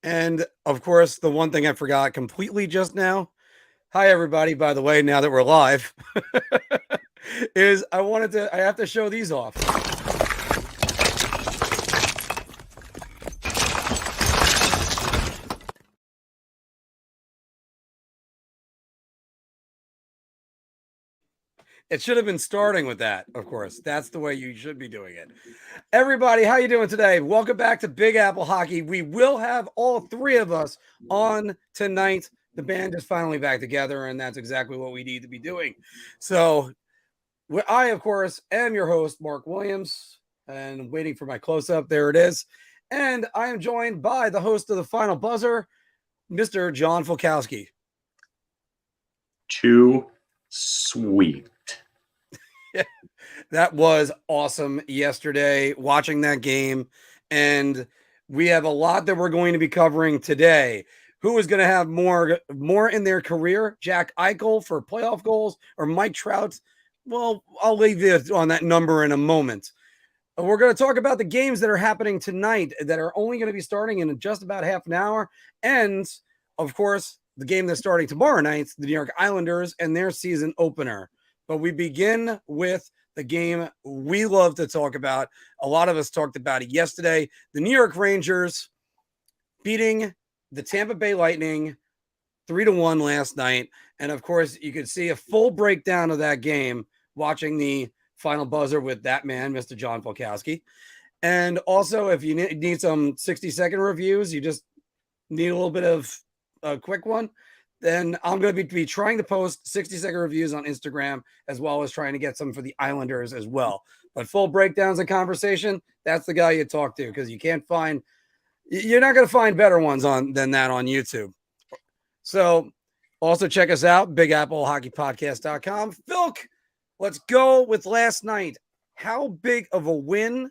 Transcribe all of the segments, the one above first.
And of course, the one thing I forgot completely just now. Hi, everybody. By the way, now that we're live, is I have to show these off. It should have been starting with that, of course. That's the way you should be doing it. Everybody, how you doing today? Welcome back to Big Apple Hockey. We will have all three of us on tonight. The band is finally back together, and that's exactly what we need to be doing. So I, of course, am your host, Marc Williams, and waiting for my close-up. There it is. And I am joined by the host of the Final Buzzer, Mr. John Filkowski. Too sweet. That was awesome yesterday, watching that game. And we have a lot that we're going to be covering today. Who is going to have more in their career? Jack Eichel for playoff goals or Mike Trout? Well, I'll leave you on that number in a moment. We're going to talk about the games that are happening tonight that are only going to be starting in just about half an hour. And, of course, the game that's starting tomorrow night, the New York Islanders and their season opener. But we begin with the game we love to talk about. A lot of us talked about it yesterday. The New York Rangers beating the Tampa Bay Lightning 3-1 last night. And, of course, you could see a full breakdown of that game watching the Final Buzzer with that man, Mr. John Filkowski. And also, if you need some 60-second reviews, you just need a little bit of a quick one, then I'm going to be trying to post 60-second reviews on Instagram, as well as trying to get some for the Islanders as well. But full breakdowns and conversation, that's the guy you talk to, because you're not going to find better ones than that on YouTube. So also check us out, BigAppleHockeyPodcast.com. Filk, let's go with last night. How big of a win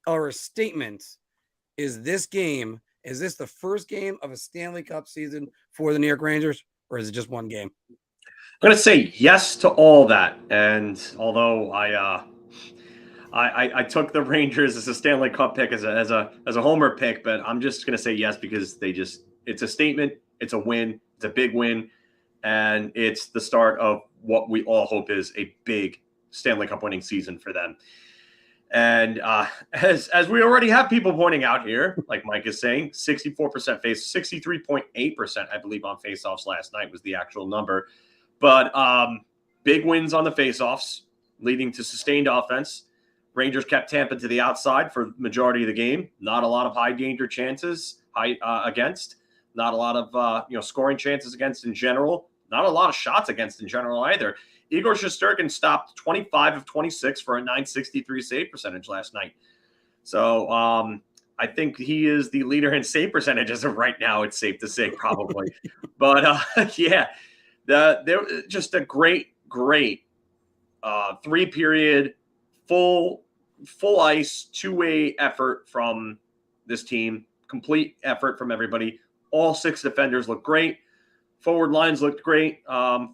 or a statement is this game? Is this the first game of a Stanley Cup season for the New York Rangers, or is it just one game? I'm going to say yes to all that. And although I took the Rangers as a Stanley Cup pick, as a homer pick, but I'm just going to say yes because it's a statement, it's a win, it's a big win, and it's the start of what we all hope is a big Stanley Cup winning season for them. And as we already have people pointing out here, like Mike is saying, 64% face, 63.8%, I believe, on faceoffs last night was the actual number. But big wins on the faceoffs, leading to sustained offense. Rangers kept Tampa to the outside for the majority of the game. Not a lot of high danger chances against. Not a lot of scoring chances against in general. Not a lot of shots against in general either. Igor Shesterkin stopped 25 of 26 for a .963 save percentage last night. So I think he is the leader in save percentage as of right now. It's safe to say, probably. But yeah, they're just a great 3-period full ice 2-way effort from this team. Complete effort from everybody. All 6 defenders look great. Forward lines looked great.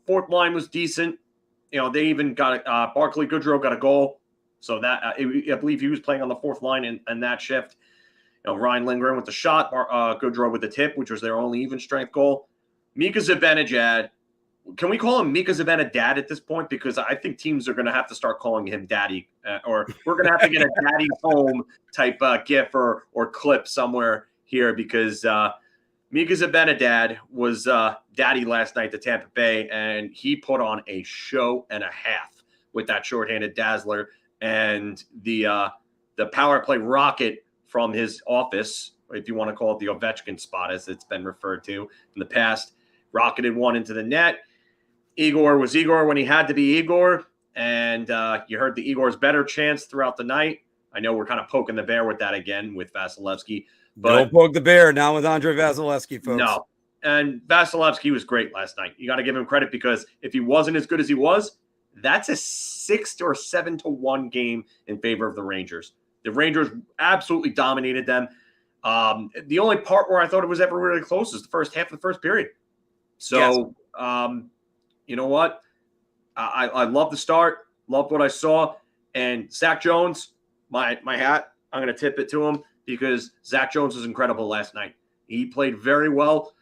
Fourth line was decent. They even got Barclay Goodrow got a goal. So that I believe he was playing on the fourth line in that shift. Ryan Lindgren with the shot, Goodrow with the tip, which was their only even strength goal. Mika Zibanejad. Can we call him Mika Zibanejad at this point? Because I think teams are going to have to start calling him Daddy, or we're going to have to get a Daddy home type gif or clip somewhere here, because Mika Zibanejad was daddy last night to Tampa Bay, and he put on a show and a half with that shorthanded dazzler and the power play rocket from his office, if you want to call it the Ovechkin spot, as it's been referred to in the past. Rocketed one into the net. Igor was Igor when he had to be Igor, and you heard the Igor's better chance throughout the night. I know we're kind of poking the bear with that again with Vasilevsky. But don't poke the bear now with Andre Vasilevsky, folks. No. And Vasilevsky was great last night. You got to give him credit, because if he wasn't as good as he was, that's a 6 or 7-1 game in favor of the Rangers. The Rangers absolutely dominated them. The only part where I thought it was ever really close is the first half of the first period. So, yes. You know what? I love the start. Loved what I saw. And Zach Jones, my hat, I'm going to tip it to him, because Zach Jones was incredible last night. He played very well.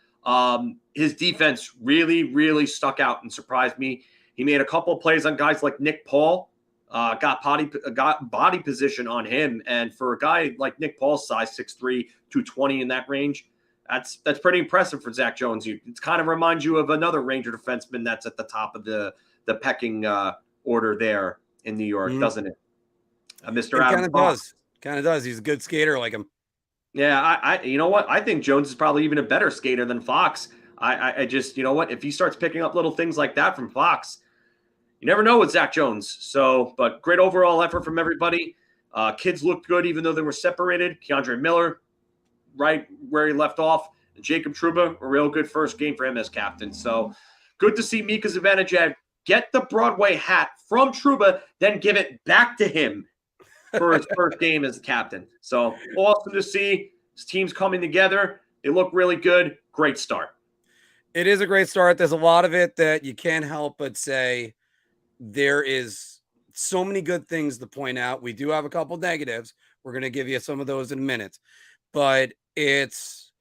His defense really, really stuck out and surprised me. He made a couple of plays on guys like Nick Paul, got body position on him. And for a guy like Nick Paul's size, 6'3", 220 in that range, that's pretty impressive for Zach Jones. It kind of reminds you of another Ranger defenseman that's at the top of the pecking order there in New York, doesn't it? Mr. Adam Kind of does. He's a good skater like him. Yeah, I you know what? I think Jones is probably even a better skater than Fox. I just, you know what? If he starts picking up little things like that from Fox, you never know with Zach Jones. So, but great overall effort from everybody. Kids looked good even though they were separated. Keandre Miller, right where he left off. And Jacob Trouba, a real good first game for him as captain. So good to see Mika Zibanejad get the Broadway hat from Trouba, then give it back to him for his first game as the captain. So awesome to see his team's coming together. They look really good. Great start. It is a great start. There's a lot of it that you can't help but say there is so many good things to point out. We do have a couple negatives. We're going to give you some of those in a minute. But it's,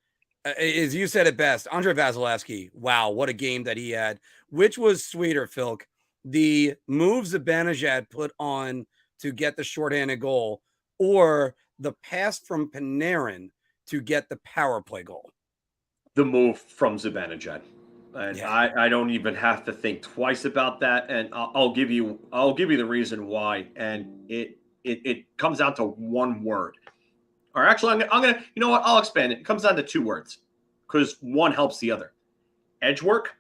as you said it best, Andre Vasilevsky, wow, what a game that he had. Which was sweeter, Filk? The moves Zibanejad put on to get the shorthanded goal or the pass from Panarin to get the power play goal? The move from Zibanejad. And yeah. I don't even have to think twice about that. And I'll give you the reason why. And it comes down to one word. Or actually, I'm gonna you know what? I'll expand it. It comes down to two words because one helps the other. Edge work,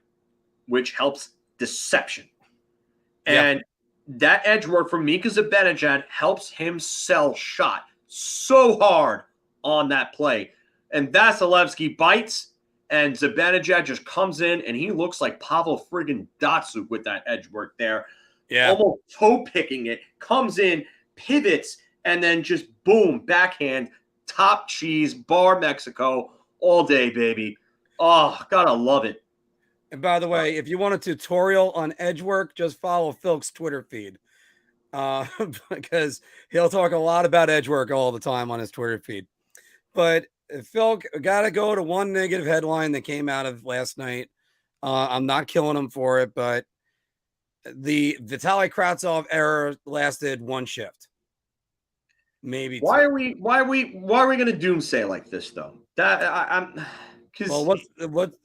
which helps deception. And that edge work from Mika Zibanejad helps him sell shot so hard on that play. And Vasilevsky bites. And Zibanejad just comes in, and he looks like Pavel friggin' Datsyuk with that edge work there. Yeah. Almost toe-picking it. Comes in, pivots, and then just boom, backhand, top cheese, bar Mexico, all day, baby. Oh, gotta love it. And by the way, if you want a tutorial on edge work, just follow Filk's Twitter feed. Because he'll talk a lot about edge work all the time on his Twitter feed. But Phil, got to go to one negative headline that came out of last night. I'm not killing him for it, but the Vitaly Kravtsov error lasted one shift, maybe. Why are we going to doomsay like this though? Well,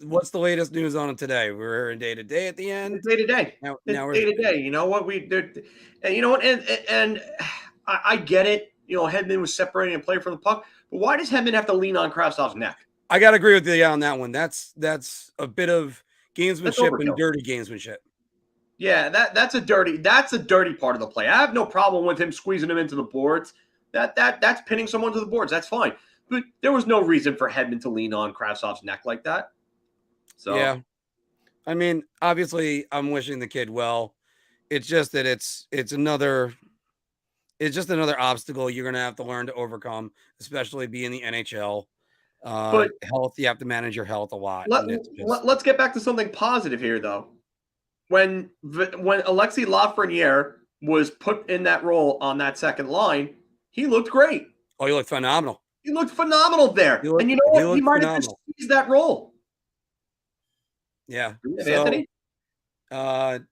what's the latest news on him today? We're in day to day at the end. Day to day. Now we're day to day. You know what you know what? And I get it. You know, Hedman was separating and playing from the puck. But why does Hedman have to lean on Kravtsov's neck? I got to agree with you on that one. That's a bit of gamesmanship and dirty gamesmanship. Yeah, that's a dirty part of the play. I have no problem with him squeezing him into the boards. That's pinning someone to the boards. That's fine. But there was no reason for Hedman to lean on Kravtsov's neck like that. So yeah, I mean, obviously, I'm wishing the kid well. It's just that it's another obstacle you're going to have to learn to overcome, especially being the NHL. But health, you have to manage your health a lot. Let's get back to something positive here, though. When Alexis Lafreniere was put in that role on that second line, he looked great. Oh, he looked phenomenal. He looked phenomenal there. And you know what? He might have just seized that role. Yeah. Anthony?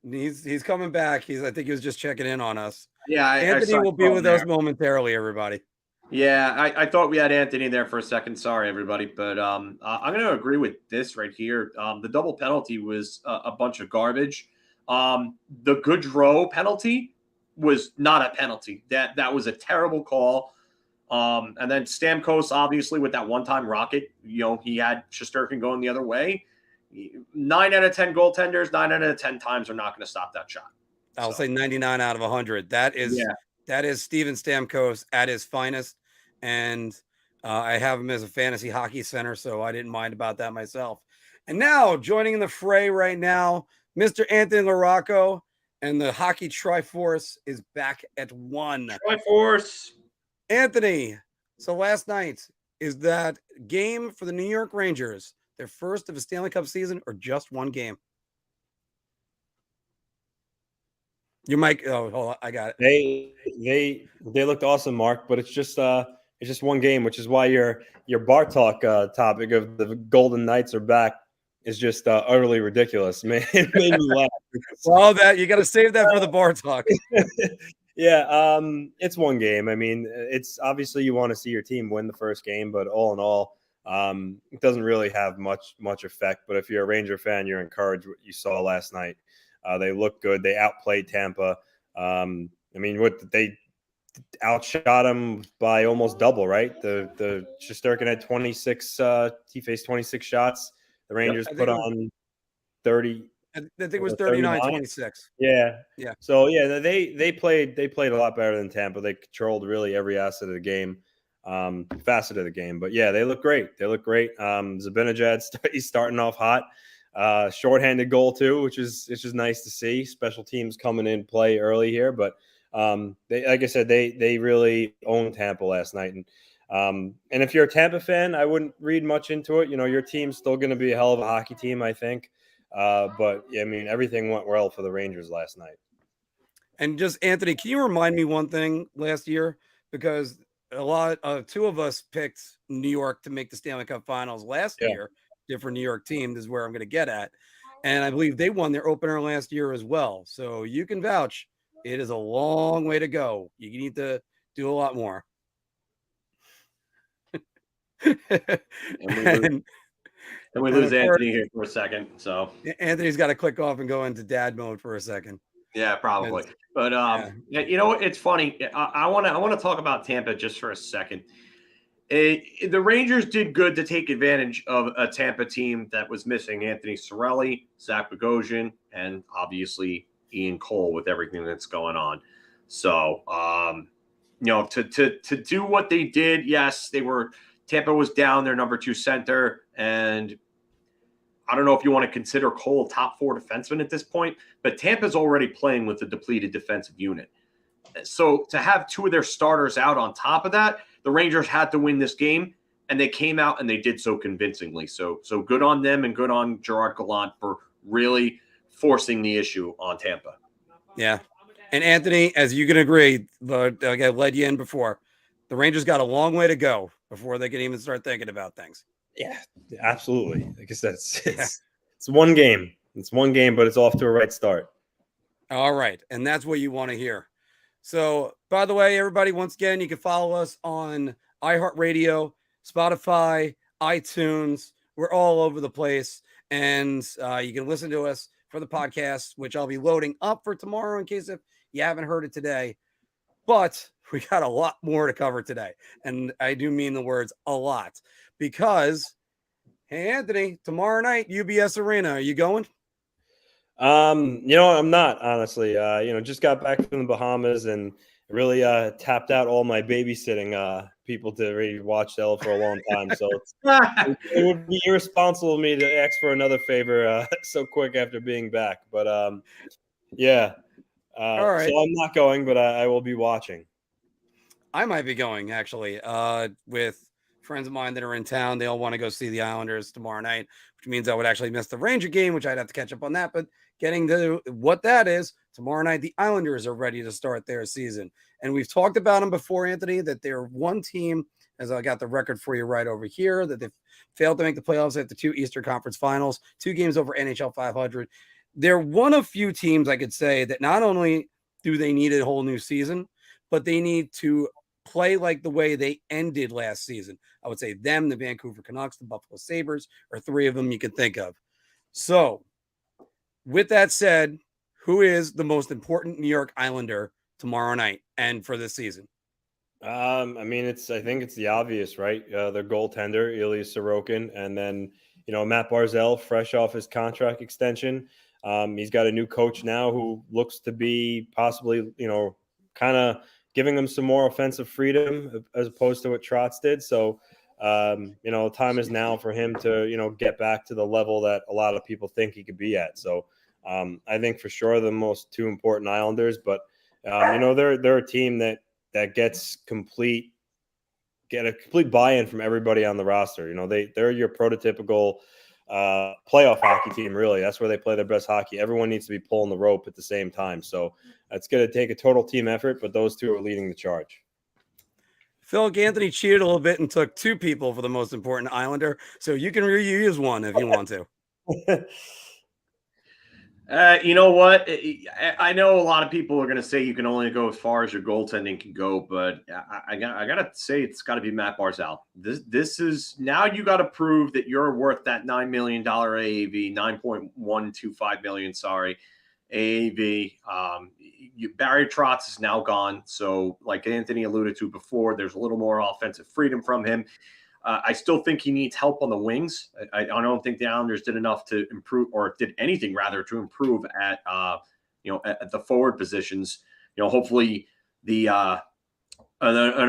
He's coming back. I think he was just checking in on us. Yeah, Anthony will be with us momentarily, everybody. Yeah, I thought we had Anthony there for a second. Sorry, everybody. But I'm going to agree with this right here. The double penalty was a bunch of garbage. The Goudreau penalty was not a penalty. That was a terrible call. And then Stamkos, obviously, with that one-time rocket, you know, he had Shesterkin going the other way. 9 out of 10 goaltenders, 9 out of 10 times are not going to stop that shot. I'll say 99 out of 100. That is Steven Stamkos at his finest. And I have him as a fantasy hockey center, so I didn't mind about that myself. And now joining in the fray right now, Mr. Anthony LaRocco, and the hockey Triforce is back at 1. Triforce. Anthony, so last night, is that game for the New York Rangers their first of a Stanley Cup season or just one game? Your mic. Oh, hold on. I got it. They looked awesome, Mark, but it's just It's just one game, which is why your bar talk topic of the Golden Knights are back is just utterly ridiculous. It made me laugh. Well, that you got to save that for the bar talk. Yeah, it's one game. I mean, it's obviously you want to see your team win the first game, but all in all, it doesn't really have much effect. But if you're a Ranger fan, you're encouraged what you saw last night. They looked good. They outplayed Tampa. I mean, they outshot them by almost double, right? The Shesterkin had 26. He faced 26 shots. The Rangers put on 30. I think it was 39-26. Yeah. Yeah. So yeah, they played a lot better than Tampa. They controlled really every facet of the game. But yeah, they look great. Zibanejad, he's starting off hot. Shorthanded goal too, which is nice to see. Special teams coming in play early here, but they, like I said, they really owned Tampa last night. And if you're a Tampa fan, I wouldn't read much into it. Your team's still going to be a hell of a hockey team, I think. But I mean, everything went well for the Rangers last night. And just Anthony, can you remind me one thing last year? Because two of us picked New York to make the Stanley Cup Finals last year. Different New York team is where I'm going to get at. And I believe they won their opener last year as well. So you can vouch. It is a long way to go. You need to do a lot more. And we lose Anthony here for a second. So Anthony's got to click off and go into dad mode for a second. Yeah, probably. But it's funny. I want to talk about Tampa just for a second. The Rangers did good to take advantage of a Tampa team that was missing Anthony Cirelli, Zach Bogosian, and obviously Ian Cole with everything that's going on. So, to do what they did, yes, Tampa was down their number 2 center, and I don't know if you want to consider Cole a top 4 defenseman at this point, but Tampa's already playing with a depleted defensive unit. So to have 2 of their starters out on top of that, the Rangers had to win this game, and they came out and they did so convincingly. So good on them and good on Gerard Gallant for really forcing the issue on Tampa. Yeah. And Anthony, as you can agree, but I led you in before, the Rangers got a long way to go before they can even start thinking about things. Yeah, absolutely. Like I said, it's one game. It's one game, but it's off to a right start. All right. And that's what you want to hear. So, by the way, everybody, once again, you can follow us on iHeartRadio, Spotify, iTunes. We're all over the place. And you can listen to us for the podcast, which I'll be loading up for tomorrow in case if you haven't heard it today. But we got a lot more to cover today. And I do mean the words a lot. Because, hey, Anthony, tomorrow night, UBS Arena, are you going? I'm not, honestly. Just got back from the Bahamas and really tapped out all my babysitting people to really watch Ella for a long time. So it would be irresponsible of me to ask for another favor so quick after being back. But, yeah. All right. So I'm not going, but I will be watching. I might be going, actually, with friends of mine that are in town. They all want to go see the Islanders tomorrow night, which means I would actually miss the Ranger game, which I'd have to catch up on that. But getting to what that is, tomorrow night, the Islanders are ready to start their season. And we've talked about them before, Anthony, that they're one team, as I got the record for you right over here, that they've failed to make the playoffs at the 2 Eastern Conference Finals, 2 games over NHL 500. They're one of few teams I could say that not only do they need a whole new season, but they need to play like the way they ended last season. I would say them, the Vancouver Canucks, the Buffalo Sabres, or 3 of them you can think of. So, with that said, who is the most important New York Islander tomorrow night and for this season? I think it's the obvious, right? Their goaltender, Ilya Sorokin, and then, Matt Barzal, fresh off his contract extension. He's got a new coach now who looks to be possibly, kind of giving him some more offensive freedom as opposed to what Trotz did. So, time is now for him to, get back to the level that a lot of people think he could be at. So, I think for sure the most 2 important Islanders, but, they're a team that gets a complete buy-in from everybody on the roster. They're your prototypical playoff hockey team, really. That's where they play their best hockey. Everyone needs to be pulling the rope at the same time. So it's going to take a total team effort, but those 2 are leading the charge. Filk, Anthony cheated a little bit and took 2 people for the most important Islander, so you can reuse one if you want to. You know what? I know a lot of people are going to say you can only go as far as your goaltending can go, but I gotta say it's got to be Matt Barzal. This is now you got to prove that you're worth that $9 million AAV, $9.125 million. Sorry, AAV. Barry Trotz is now gone, so like Anthony alluded to before, there's a little more offensive freedom from him. I still think he needs help on the wings. I don't think the Islanders did enough to improve, or did anything rather to improve at at the forward positions. Hopefully an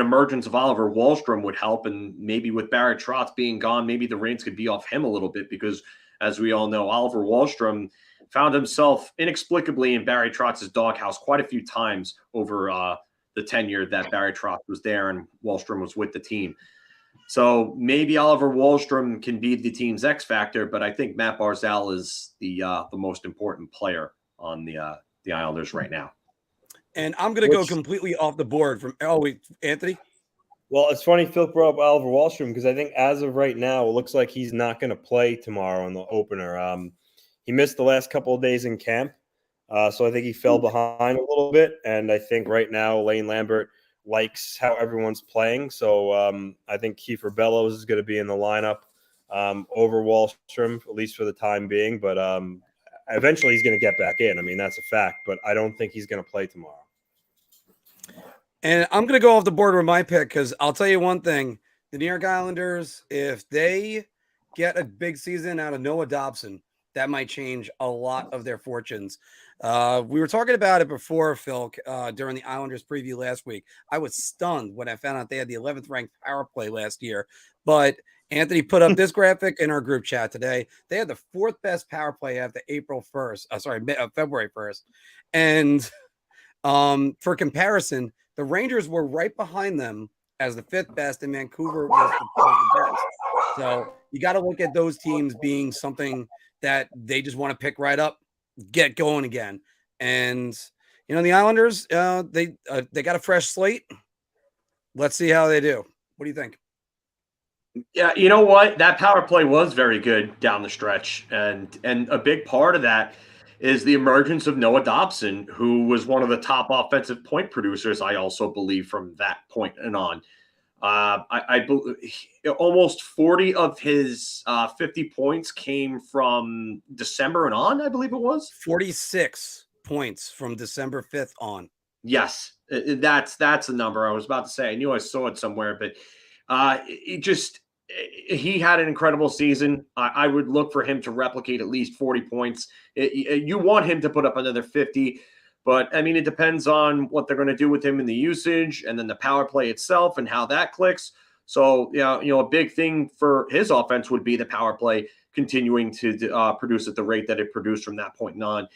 emergence of Oliver Wahlstrom would help, and maybe with Barry Trotz being gone, maybe the reins could be off him a little bit, because as we all know, Oliver Wahlstrom found himself inexplicably in Barry Trotz's doghouse quite a few times over the tenure that Barry Trotz was there and Wahlstrom was with the team. So maybe Oliver Wahlstrom can be the team's X factor, but I think Matt Barzal is the most important player on the Islanders right now. And I'm going to go completely off the board from Anthony. Well, it's funny Phil brought up Oliver Wahlstrom, because I think as of right now, it looks like he's not going to play tomorrow in the opener. He missed the last couple of days in camp, so I think he fell behind a little bit. And I think right now Lane Lambert likes how everyone's playing. So I think Kiefer Bellows is going to be in the lineup over Wahlstrom, at least for the time being. But eventually he's going to get back in. I mean, that's a fact. But I don't think he's going to play tomorrow. And I'm going to go off the board with my pick, because I'll tell you one thing. The New York Islanders, if they get a big season out of Noah Dobson, that might change a lot of their fortunes. We were talking about it before, Filk, during the Islanders preview last week. I was stunned when I found out they had the 11th ranked power play last year. But Anthony put up this graphic in our group chat today. They had the 4th best power play after February 1st. And for comparison, the Rangers were right behind them as the 5th best, and Vancouver was the best. So you got to look at those teams being something that they just want to pick right up, get going again. And, the Islanders, they got a fresh slate. Let's see how they do. What do you think? Yeah, you know what? That power play was very good down the stretch. And a big part of that is the emergence of Noah Dobson, who was one of the top offensive point producers, I also believe, from that point and on. I believe almost 40 of his 50 points came from December and on, I believe it was. 46 points from December 5th on. Yes, that's the number I was about to say. I knew I saw it somewhere, but he had an incredible season. I would look for him to replicate at least 40 points. You want him to put up another 50. But, I mean, it depends on what they're going to do with him in the usage and then the power play itself and how that clicks. So, a big thing for his offense would be the power play continuing to produce at the rate that it produced from that point on.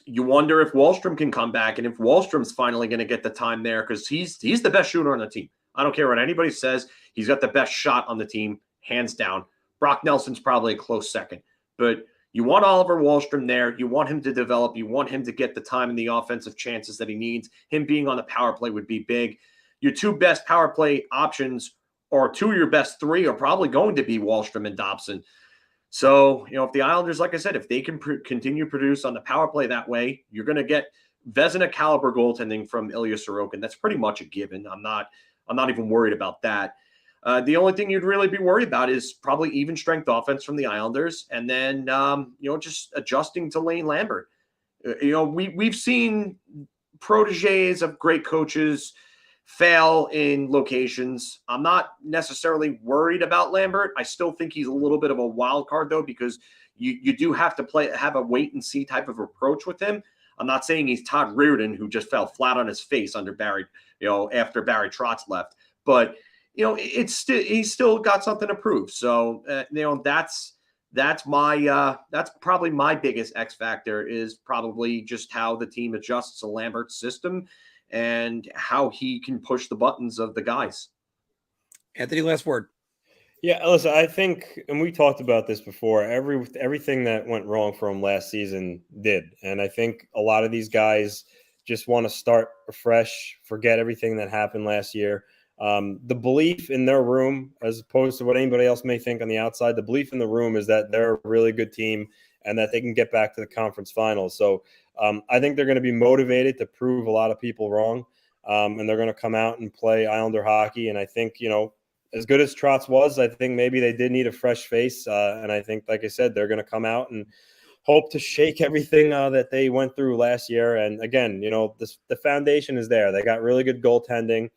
You wonder if Wahlstrom can come back and if Wahlstrom's finally going to get the time there, because he's the best shooter on the team. I don't care what anybody says. He's got the best shot on the team, hands down. Brock Nelson's probably a close second. But you want Oliver Wahlstrom there. You want him to develop. You want him to get the time and the offensive chances that he needs. Him being on the power play would be big. Your 2 best power play options, or 2 of your best 3, are probably going to be Wahlstrom and Dobson. So, if the Islanders, like I said, if they can continue to produce on the power play that way, you're going to get Vezina caliber goaltending from Ilya Sorokin. That's pretty much a given. I'm not even worried about that. The only thing you'd really be worried about is probably even strength offense from the Islanders, and then just adjusting to Lane Lambert. We've seen proteges of great coaches fail in locations. I'm not necessarily worried about Lambert. I still think he's a little bit of a wild card, though, because you do have to have a wait and see type of approach with him. I'm not saying he's Todd Reirden, who just fell flat on his face under Barry, after Barry Trotz left, but he's still got something to prove. So, that's probably my biggest X factor, is probably just how the team adjusts to Lambert's system and how he can push the buttons of the guys. Anthony, last word. Yeah, listen, I think, and we talked about this before, everything that went wrong for him last season did. And I think a lot of these guys just want to start afresh, forget everything that happened last year. The belief in their room, as opposed to what anybody else may think on the outside, the belief in the room is that they're a really good team and that they can get back to the conference finals. So I think they're going to be motivated to prove a lot of people wrong, and they're going to come out and play Islander hockey. And I think, as good as Trout was, I think maybe they did need a fresh face. And I think, like I said, they're going to come out and hope to shake everything that they went through last year. And again, the foundation is there. They got really good goaltending.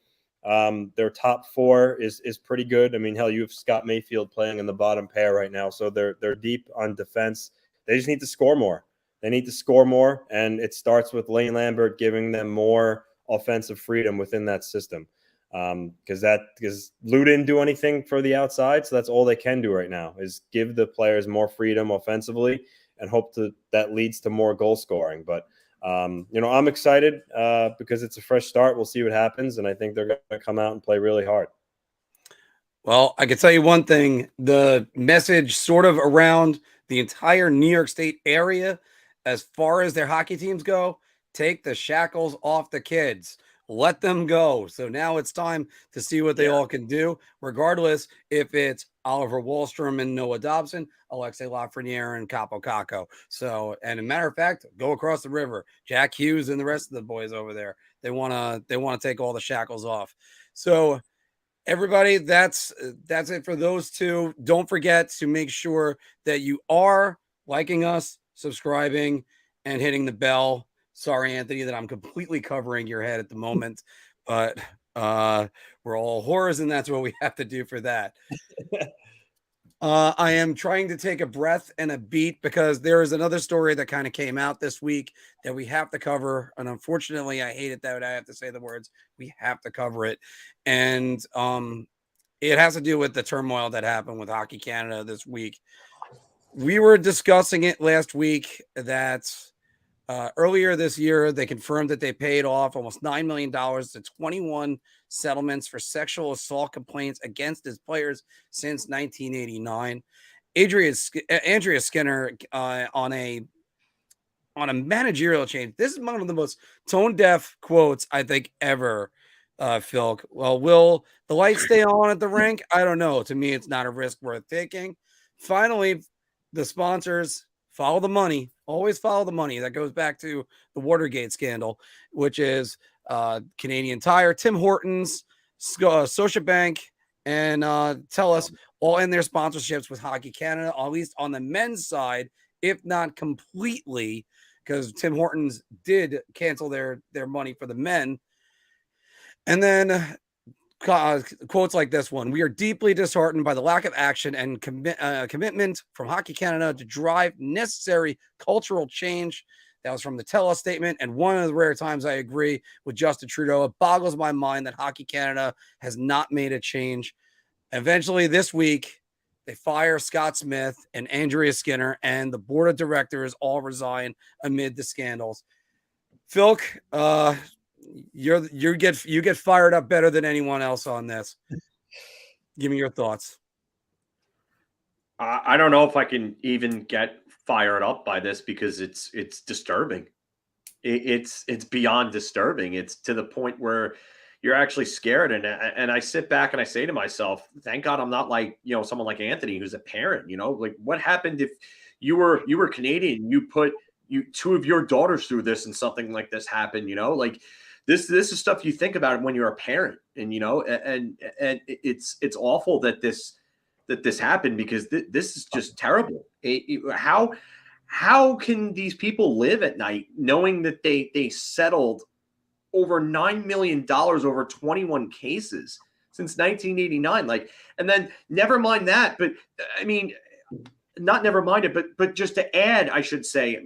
Their top four is pretty good. I mean, hell, you have Scott Mayfield playing in the bottom pair right now. So they're deep on defense. They just need to score more. They need to score more. And it starts with Lane Lambert giving them more offensive freedom within that system. Because Lou didn't do anything for the outside. So that's all they can do right now is give the players more freedom offensively and hope that leads to more goal scoring. But, I'm excited because it's a fresh start. We'll see what happens. And I think they're going to come out and play really hard. Well, I can tell you one thing, the message sort of around the entire New York State area, as far as their hockey teams go, take the shackles off the kids. Let them go. So now it's time to see what they all can do, regardless if it's Oliver Wahlstrom and Noah Dobson, Alexei Lafreniere and Capo Caco. So, and a matter of fact, go across the river. Jack Hughes and the rest of the boys over there. They want to take all the shackles off. So everybody, that's it for those two. Don't forget to make sure that you are liking us, subscribing, and hitting the bell. Sorry, Anthony, that I'm completely covering your head at the moment, but we're all whores, and that's what we have to do for that. I am trying to take a breath and a beat because there is another story that kind of came out this week that we have to cover. And unfortunately, I hate it that I have to say the words. We have to cover it. And it has to do with the turmoil that happened with Hockey Canada this week. We were discussing it last week that earlier this year, they confirmed that they paid off almost $9 million to 21 settlements for sexual assault complaints against his players since 1989. Andrea Skinner on a managerial change. This is one of the most tone-deaf quotes I think ever, Filk. Well, will the lights stay on at the rink? I don't know. To me, it's not a risk worth taking. Finally, the sponsors follow the money. Always follow the money. That goes back to the Watergate scandal, which is Canadian Tire, Tim Hortons, Scotiabank, and TELUS all in their sponsorships with Hockey Canada, at least on the men's side, if not completely, because Tim Hortons did cancel their money for the men. And then quotes like this one: "We are deeply disheartened by the lack of action and commitment from Hockey Canada to drive necessary cultural change." That was from the TELUS statement. And one of the rare times I agree with Justin Trudeau. It boggles my mind that Hockey Canada has not made a change. Eventually this week, they fire Scott Smith and Andrea Skinner, and the board of directors all resign amid the scandals. Filk, you get fired up better than anyone else on this. Give me your thoughts. I don't know if I can even get fired up by this because it's disturbing. It's beyond disturbing. It's to the point where you're actually scared. And I sit back and I say to myself, thank God I'm not like, someone like Anthony, who's a parent, like what happened if you were Canadian, you put two of your daughters through this and something like this happened, like this is stuff you think about when you're a parent, and it's awful that this happened because this is just terrible. How can these people live at night knowing that they settled over $9 million over 21 cases since 1989? And then never mind that, but I mean, not never mind it, but just to add, I should say,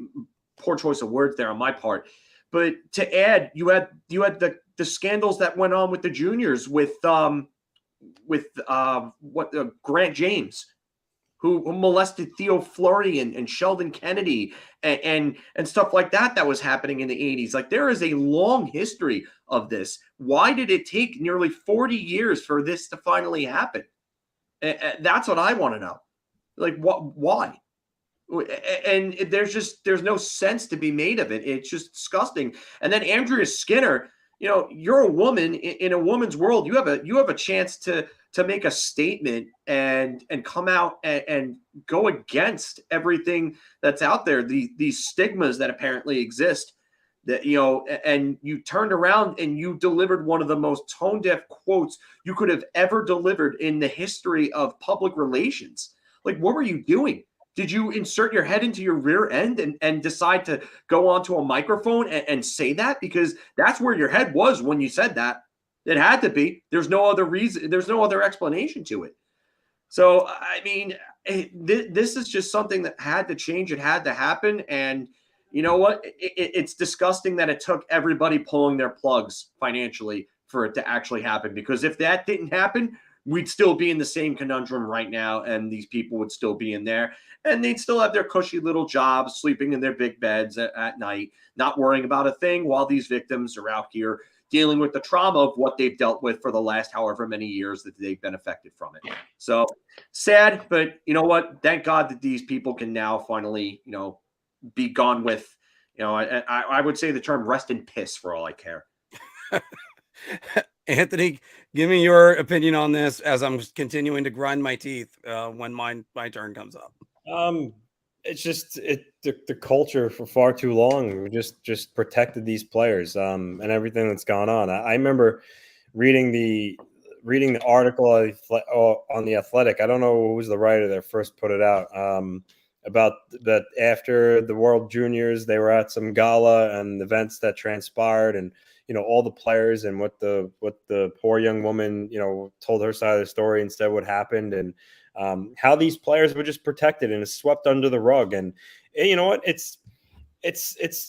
poor choice of words there on my part, but to add, you had the scandals that went on with the juniors with Grant James, who molested Theo Fleury and Sheldon Kennedy and stuff like that was happening in the 80s. Like, there is a long history of this. Why did it take nearly 40 years for this to finally happen? That's what I want to know. Like, why? And there's no sense to be made of it. It's just disgusting. And then Andrea Skinner, you're a woman in a woman's world. You have a chance to make a statement and come out and go against everything that's out there. These stigmas that apparently exist. That and you turned around and you delivered one of the most tone deaf quotes you could have ever delivered in the history of public relations. Like, what were you doing? Did you insert your head into your rear end and decide to go onto a microphone and say that? Because that's where your head was when you said that. It had to be. There's no other reason. There's no other explanation to it. So, I mean, this is just something that had to change. It had to happen. And you know what? It's disgusting that it took everybody pulling their plugs financially for it to actually happen. Because if that didn't happen, we'd still be in the same conundrum right now, and these people would still be in there, and they'd still have their cushy little jobs, sleeping in their big beds at night, not worrying about a thing, while these victims are out here dealing with the trauma of what they've dealt with for the last however many years that they've been affected from it. So sad, but you know what? Thank God that these people can now finally, be gone with, I would say the term rest in piss for all I care. Anthony, give me your opinion on this as I'm continuing to grind my teeth when my turn comes up. It's just the culture for far too long. We just protected these players and everything that's gone on. I remember reading the article on The Athletic. I don't know who was the writer that first put it out, about that after the World Juniors, they were at some gala and events that transpired, and all the players and what the poor young woman told her side of the story and said what happened, and how these players were just protected and swept under the rug. And you know what? It's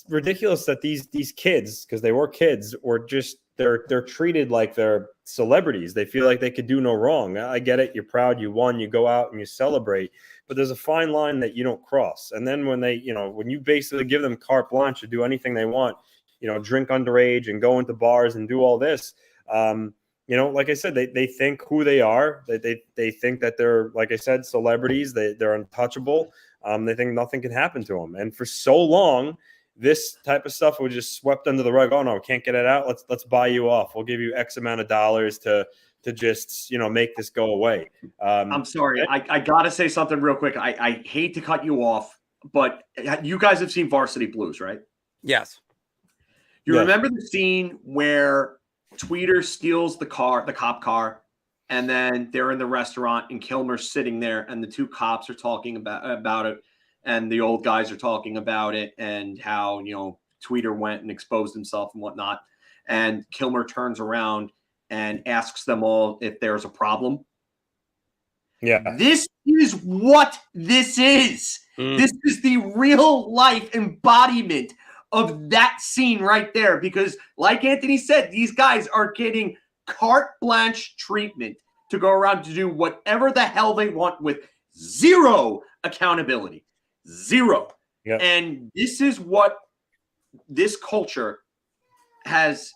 ridiculous that these kids, because they were kids, or just they're treated like they're celebrities. They feel like they could do no wrong. I get it. You're proud. You won. You go out and you celebrate. But there's a fine line that you don't cross. And then when when you basically give them carte blanche to do anything they want, drink underage and go into bars and do all this, like I said, they think who they are. They think that they're, like I said, celebrities. They're untouchable. They think nothing can happen to them. And for so long, this type of stuff was just swept under the rug. Oh no, can't get it out. Let's buy you off. We'll give you X amount of dollars to just make this go away. I'm sorry, I gotta say something real quick. I hate to cut you off, but you guys have seen Varsity Blues, right? Yes. You remember the scene where Tweeter steals the cop car, and then they're in the restaurant and Kilmer's sitting there and the two cops are talking about it, and the old guys are talking about it and how, Tweeter went and exposed himself and whatnot. And Kilmer turns around and asks them all if there's a problem. Yeah. This is what this is. This is the real life embodiment of that scene right there. Because like Anthony said, these guys are getting carte blanche treatment to go around to do whatever the hell they want with zero accountability. Zero. Yep. And this is what this culture has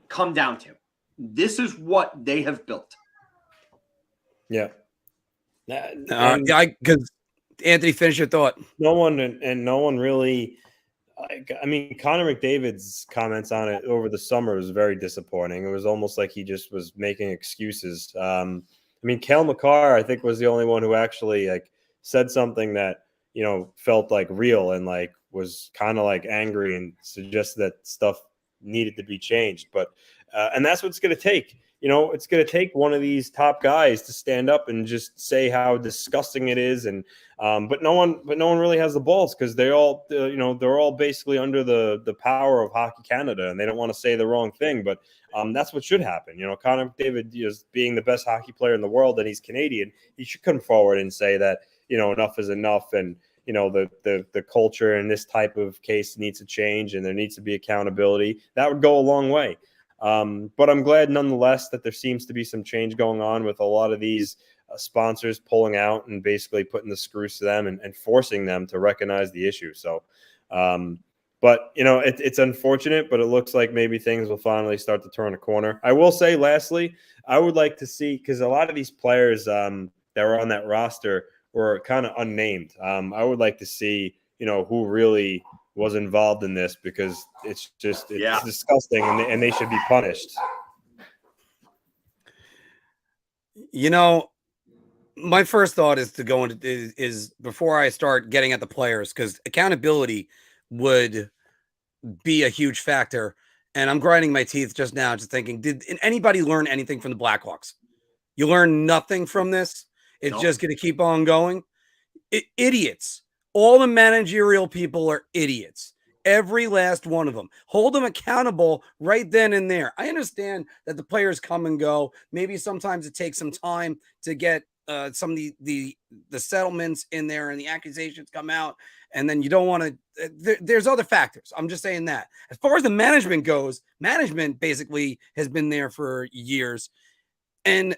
come down to. This is what they have built. Yeah. Because Anthony, finish your thought. No one really. I mean, Connor McDavid's comments on it over the summer was very disappointing. It was almost like he just was making excuses. I mean, Cale Makar, I think, was the only one who actually said something that felt real and was kind of angry and suggested that stuff needed to be changed. But and that's what it's going to take. It's going to take one of these top guys to stand up and just say how disgusting it is. And but no one really has the balls, because they're all basically under the power of Hockey Canada, and they don't want to say the wrong thing. But that's what should happen. Connor McDavid is being the best hockey player in the world, and he's Canadian. He should come forward and say that enough is enough, and the culture in this type of case needs to change, and there needs to be accountability. That would go a long way. But I'm glad nonetheless that there seems to be some change going on with a lot of these sponsors pulling out and basically putting the screws to them and forcing them to recognize the issue. So, but it's unfortunate, but it looks like maybe things will finally start to turn a corner. I will say, lastly, I would like to see, because a lot of these players that were on that roster or kind of unnamed. I would like to see, who really was involved in this, because it's disgusting, and they should be punished. My first thought is to go into is before I start getting at the players, because accountability would be a huge factor. And I'm grinding my teeth just now, just thinking, did anybody learn anything from the Blackhawks? You learn nothing from this. It's just going to keep on going. Idiots. All the managerial people are idiots. Every last one of them. Hold them accountable right then and there. I understand that the players come and go. Maybe sometimes it takes some time to get some of the settlements in there and the accusations come out. And then you don't want to, there's other factors. I'm just saying that. As far as the management goes, management basically has been there for years. And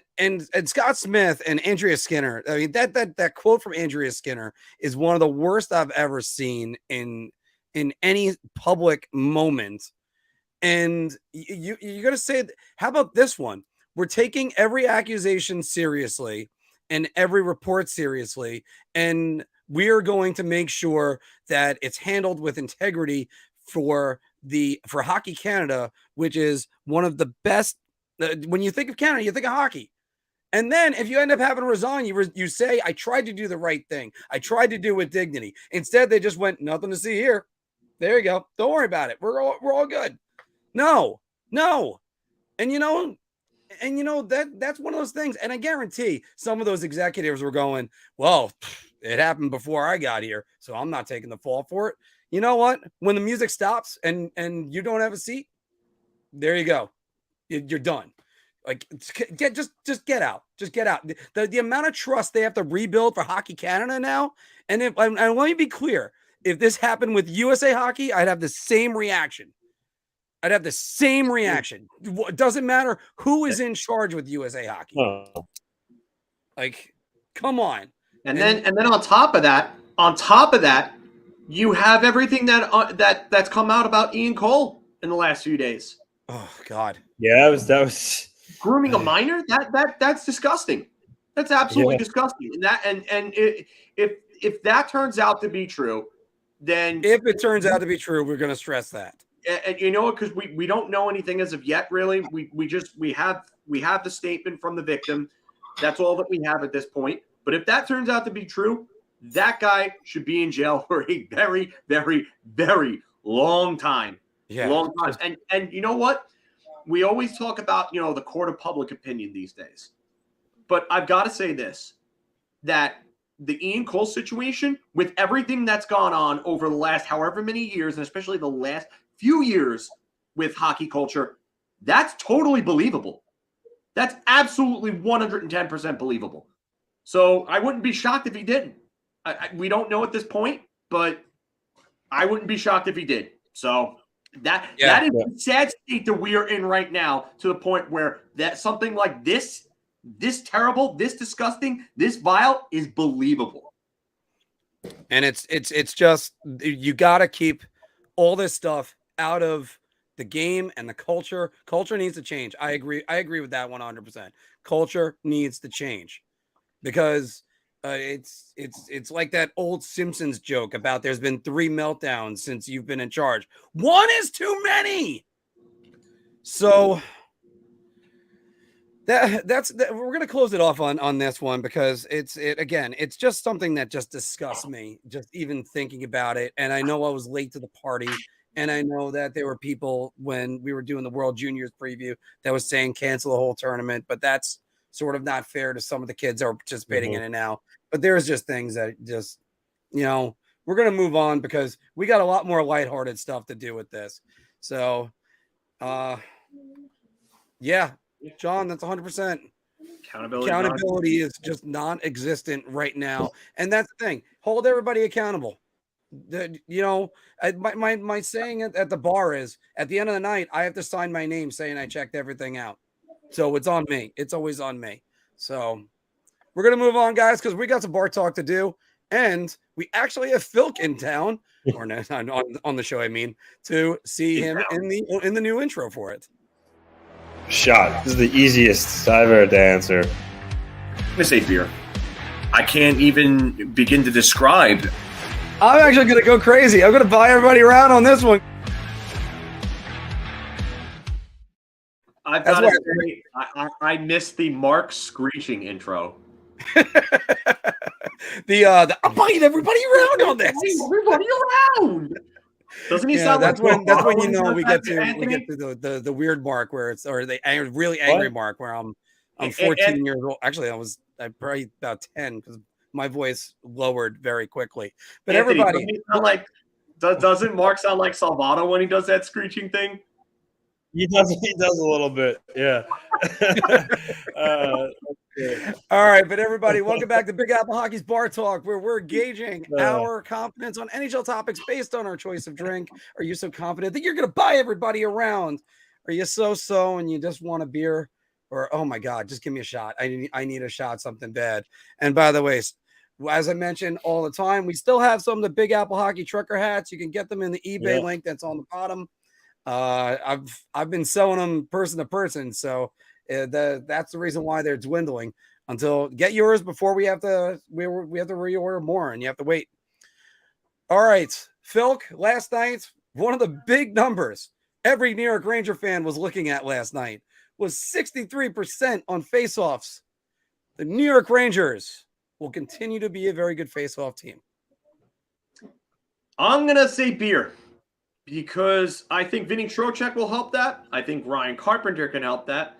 Scott Smith and Andrea Skinner, I mean, that quote from Andrea Skinner is one of the worst I've ever seen in any public moment. And you're going to say, how about this one? We're taking every accusation seriously and every report seriously, and we are going to make sure that it's handled with integrity for Hockey Canada, which is one of the best. When you think of Canada, you think of hockey. And then if you end up having to resign, you say, I tried to do the right thing. I tried to do it with dignity. Instead, they just went, nothing to see here. There you go. Don't worry about it. We're all good. No. And that's one of those things. And I guarantee some of those executives were going, well, it happened before I got here, so I'm not taking the fall for it. You know what? When the music stops and you don't have a seat, there you go. You're done. Like, just get out. Just get out. The amount of trust they have to rebuild for Hockey Canada now. And let me be clear. If this happened with USA Hockey, I'd have the same reaction. It doesn't matter who is in charge with USA Hockey. Oh. Like, come on. And then on top of that, you have everything that's come out about Ian Cole in the last few days. Oh God. Yeah, that was grooming a minor. That's disgusting. That's absolutely disgusting. And if that turns out to be true, then if it turns out to be true, we're going to stress that. And you know what? Because we don't know anything as of yet. Really, we have the statement from the victim. That's all that we have at this point. But if that turns out to be true, that guy should be in jail for a very, very, very long time. Yeah. Long time. And you know what? We always talk about, the court of public opinion these days. But I've got to say this, that the Ian Cole situation, with everything that's gone on over the last however many years, and especially the last few years with hockey culture, that's totally believable. That's absolutely 110% believable. So I wouldn't be shocked if he didn't. We don't know at this point, but I wouldn't be shocked if he did. So that is the sad state that we are in right now, to the point where that something like this terrible, this disgusting, this vile is believable. And it's just, you got to keep all this stuff out of the game and the culture. Culture needs to change. I agree with that 100%. Culture needs to change, because it's like that old Simpsons joke about there's been 3 meltdowns since you've been in charge. One is too many. So that's we're going to close it off on this one, because it's just something that just disgusts me, just even thinking about it. And I know I was late to the party, and I know that there were people when we were doing the World Juniors preview that was saying cancel the whole tournament, but that's sort of not fair to some of the kids that are participating in it now. But there's just things that just, we're going to move on, because we got a lot more lighthearted stuff to do with this. So, yeah, John, that's 100%. Accountability is just non-existent right now. And that's the thing. Hold everybody accountable. My saying at the bar is, at the end of the night, I have to sign my name saying I checked everything out. So it's on me. It's always on me. So we're going to move on, guys, because we got some bar talk to do. And we actually have Filk in town, or not on the show, I mean, to see him in the new intro for it. Shot. This is the easiest I've ever had to answer. I say beer. I can't even begin to describe. I'm actually going to go crazy. I'm going to buy everybody around on this one. I've got to say, I missed the Marc screeching intro. the I'm buying everybody around on this. Everybody around. Doesn't he sound that's like when you know we get to the weird mark where it's or the really angry mark where I'm 14 years old. Actually, I'm probably about 10 because my voice lowered very quickly. But Anthony, everybody, doesn't Marc sound like Salvato when he does that screeching thing? He does a little bit, yeah. All right, but everybody, welcome back to Big Apple Hockey's Bar Talk, where we're gauging our confidence on NHL topics based on our choice of drink. Are you so confident that you're going to buy everybody around? Are you so and you just want a beer? Or, oh my God, just give me a shot. I need a shot, something bad. And by the way, as I mentioned all the time, we still have some of the Big Apple Hockey trucker hats. You can get them in the eBay link that's on the bottom. I've been selling them person to person, so that's the reason why they're dwindling. Until get yours before we have to reorder more, and you have to wait. All right, Filk, last night, one of the big numbers every New York Ranger fan was looking at last night was 63% on faceoffs. The New York Rangers will continue to be a very good faceoff team. I'm gonna say beer. Because I think Vinny Trocheck will help that. I think Ryan Carpenter can help that.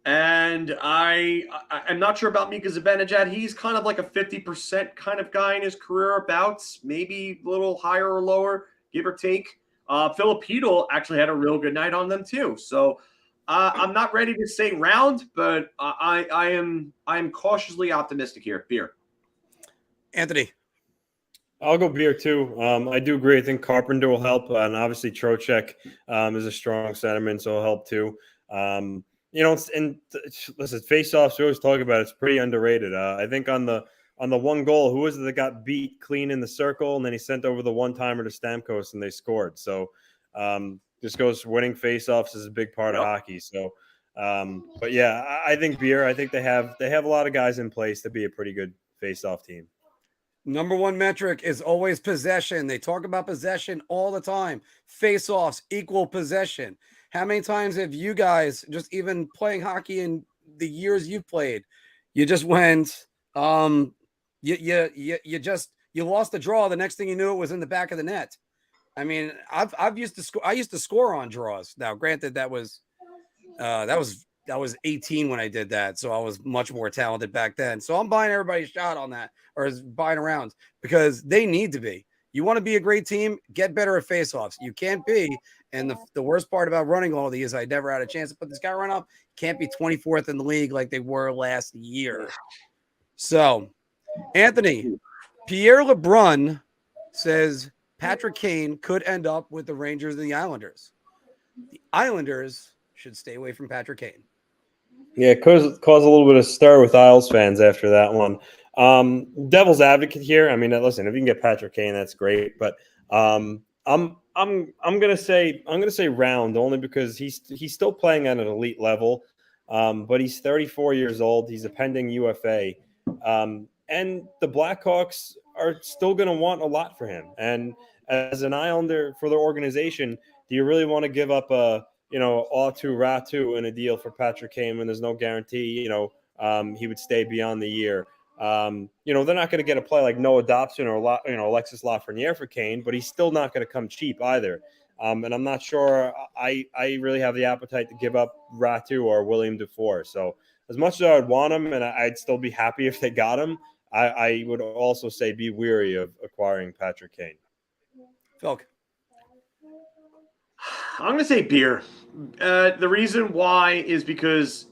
And I'm not sure about Mika Zibanejad. He's kind of like a 50% kind of guy in his career abouts, maybe a little higher or lower, give or take. Filipino actually had a real good night on them too. So I'm not ready to say round, but I am cautiously optimistic here. Beer. Anthony. I'll go beer too. I do agree. I think Carpenter will help, and obviously Trocheck is a strong centerman, so he'll help too. And listen, face-offs we always talk about. It's pretty underrated. I think on the one goal, who was it that got beat clean in the circle, and then he sent over the one-timer to Stamkos, and they scored. So this goes winning face-offs is a big part of hockey. So, but yeah, I think beer. I think they have a lot of guys in place to be a pretty good face-off team. Number one metric is always possession. They talk about possession all the time. Face-offs equal possession. How many times have you guys, just even playing hockey in the years you've played, you just went, you lost the draw. The next thing you knew, it was in the back of the net. I mean, I used to score on draws. Now, granted, that was 18 when I did that, so I was much more talented back then. So I'm buying everybody a shot on that, or buying around, because they need to be. You want to be a great team, get better at faceoffs. You can't be, and the worst part about running all these, I never had a chance to put this guy run up. Can't be 24th in the league like they were last year. So, Anthony, Pierre LeBrun says Patrick Kane could end up with the Rangers and the Islanders. The Islanders should stay away from Patrick Kane. Yeah, it caused a little bit of stir with Isles fans after that one. Devil's advocate here. I mean, listen, if you can get Patrick Kane, that's great. But I'm gonna say round, only because he's still playing at an elite level. But he's 34 years old. He's a pending UFA, and the Blackhawks are still gonna want a lot for him. And as an Islander for their organization, do you really want to give up Ratu in a deal for Patrick Kane when there's no guarantee, he would stay beyond the year? They're not going to get a play like Noah Dobson or, Alexis Lafreniere for Kane, but he's still not going to come cheap either. And I'm not sure I really have the appetite to give up Ratu or William Dufour. So as much as I would want him, and I'd still be happy if they got him, I would also say be weary of acquiring Patrick Kane. Filk. I'm going to say beer. The reason why is because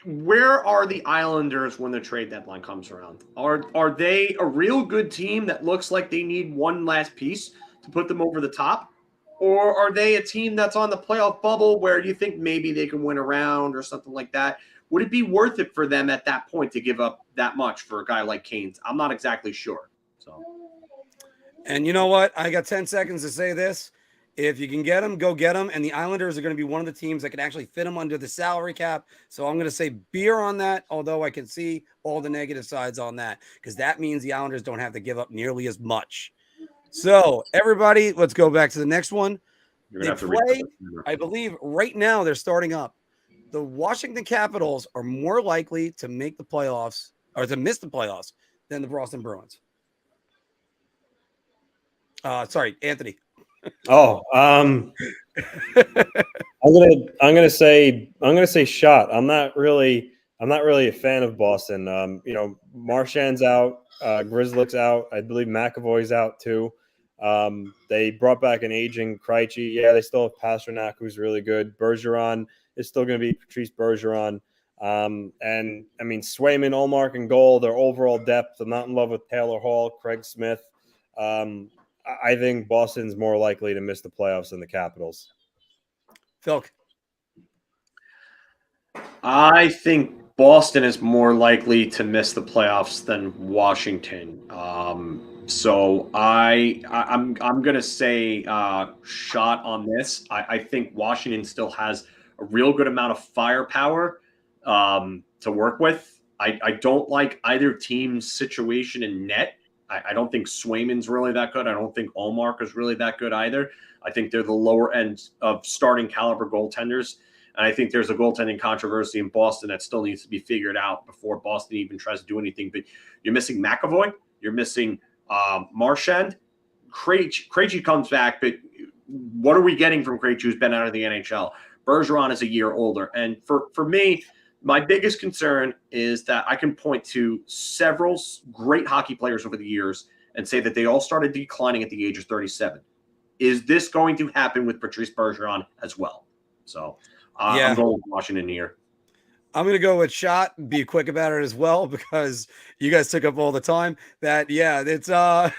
where are the Islanders when the trade deadline comes around? Are they a real good team that looks like they need one last piece to put them over the top? Or are they a team that's on the playoff bubble where you think maybe they can win a round or something like that? Would it be worth it for them at that point to give up that much for a guy like Kane? I'm not exactly sure. So, and you know what? I got 10 seconds to say this. If you can get him, go get him. And the Islanders are going to be one of the teams that can actually fit him under the salary cap. So I'm going to say beer on that, although I can see all the negative sides on that, because that means the Islanders don't have to give up nearly as much. So everybody, let's go back to the next one. They play, I believe right now they're starting up. The Washington Capitals are more likely to make the playoffs or to miss the playoffs than the Boston Bruins. Sorry, Anthony. I'm gonna say shot. I'm not really a fan of Boston. Marchand's out, Grizzlick's out. I believe McAvoy's out too. They brought back an aging Krejci. Yeah, they still have Pasternak, who's really good. Bergeron is still going to be Patrice Bergeron. And I mean, Swayman, Ullmark, and goal, their overall depth. I'm not in love with Taylor Hall, Craig Smith. I think Boston's more likely to miss the playoffs than the Capitals. Filk. I think Boston is more likely to miss the playoffs than Washington. So I'm going to say shot on this. I think Washington still has a real good amount of firepower to work with. I don't like either team's situation in net. I don't think Swayman's really that good. I don't think Ullmark is really that good either. I think they're the lower end of starting caliber goaltenders. And I think there's a goaltending controversy in Boston that still needs to be figured out before Boston even tries to do anything. But you're missing McAvoy. You're missing Marchand. Krejci comes back, but what are we getting from Krejci, who's been out of the NHL? Bergeron is a year older. And for me, my biggest concern is that I can point to several great hockey players over the years and say that they all started declining at the age of 37. Is this going to happen with Patrice Bergeron as well? So I'm going with Washington here. I'm going to go with shot. Be quick about it as well, because you guys took up all the time. It's I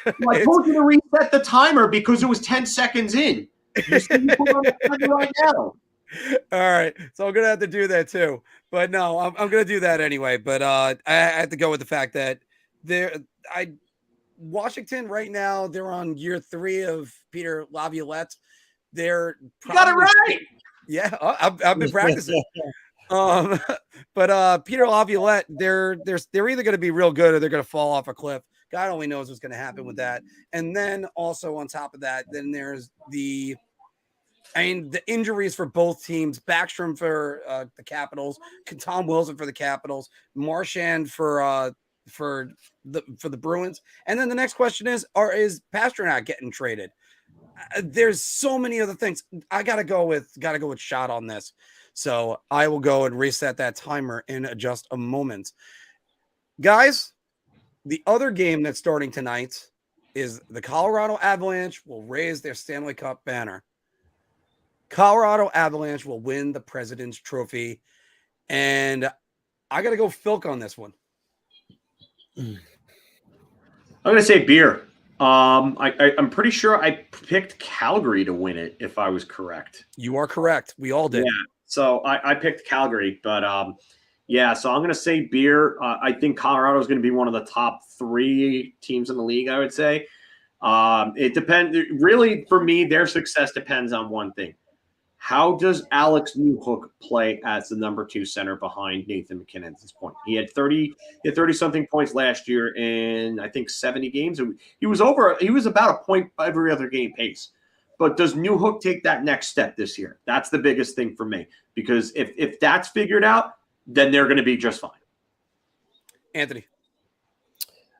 told you to reset the timer because it was 10 seconds in. You see me put on the timer right now. All right, so I'm gonna have to do that too. But no, I'm gonna do that anyway. But I have to go with the fact that Washington right now, they're on year 3 of Peter Laviolette. They're you got it right. Yeah, I've been practicing. But Peter Laviolette, they're either going to be real good or they're going to fall off a cliff. God only knows what's going to happen with that. And then also on top of that, then there's the injuries for both teams. Backstrom for the Capitals, Tom Wilson for the Capitals, Marchand for the Bruins. And then the next question is Pasternak getting traded? There's so many other things. I gotta go with shot on this. So I will go and reset that timer in just a moment. Guys, the other game that's starting tonight is the Colorado Avalanche will raise their Stanley Cup banner. Colorado Avalanche will win the President's Trophy. And I got to go Filk on this one. I'm going to say beer. I'm pretty sure I picked Calgary to win it, if I was correct. You are correct. We all did. Yeah. So I picked Calgary, but so I'm going to say beer. I think Colorado is going to be one of the top 3 teams in the league, I would say. It depends. Really, for me, their success depends on one thing. How does Alex Newhook play as the number 2 center behind Nathan McKinnon at this point? He had 30-something points last year in, I think, 70 games. He was about a point every other game pace. But does Newhook take that next step this year? That's the biggest thing for me. Because if that's figured out, then they're going to be just fine. Anthony.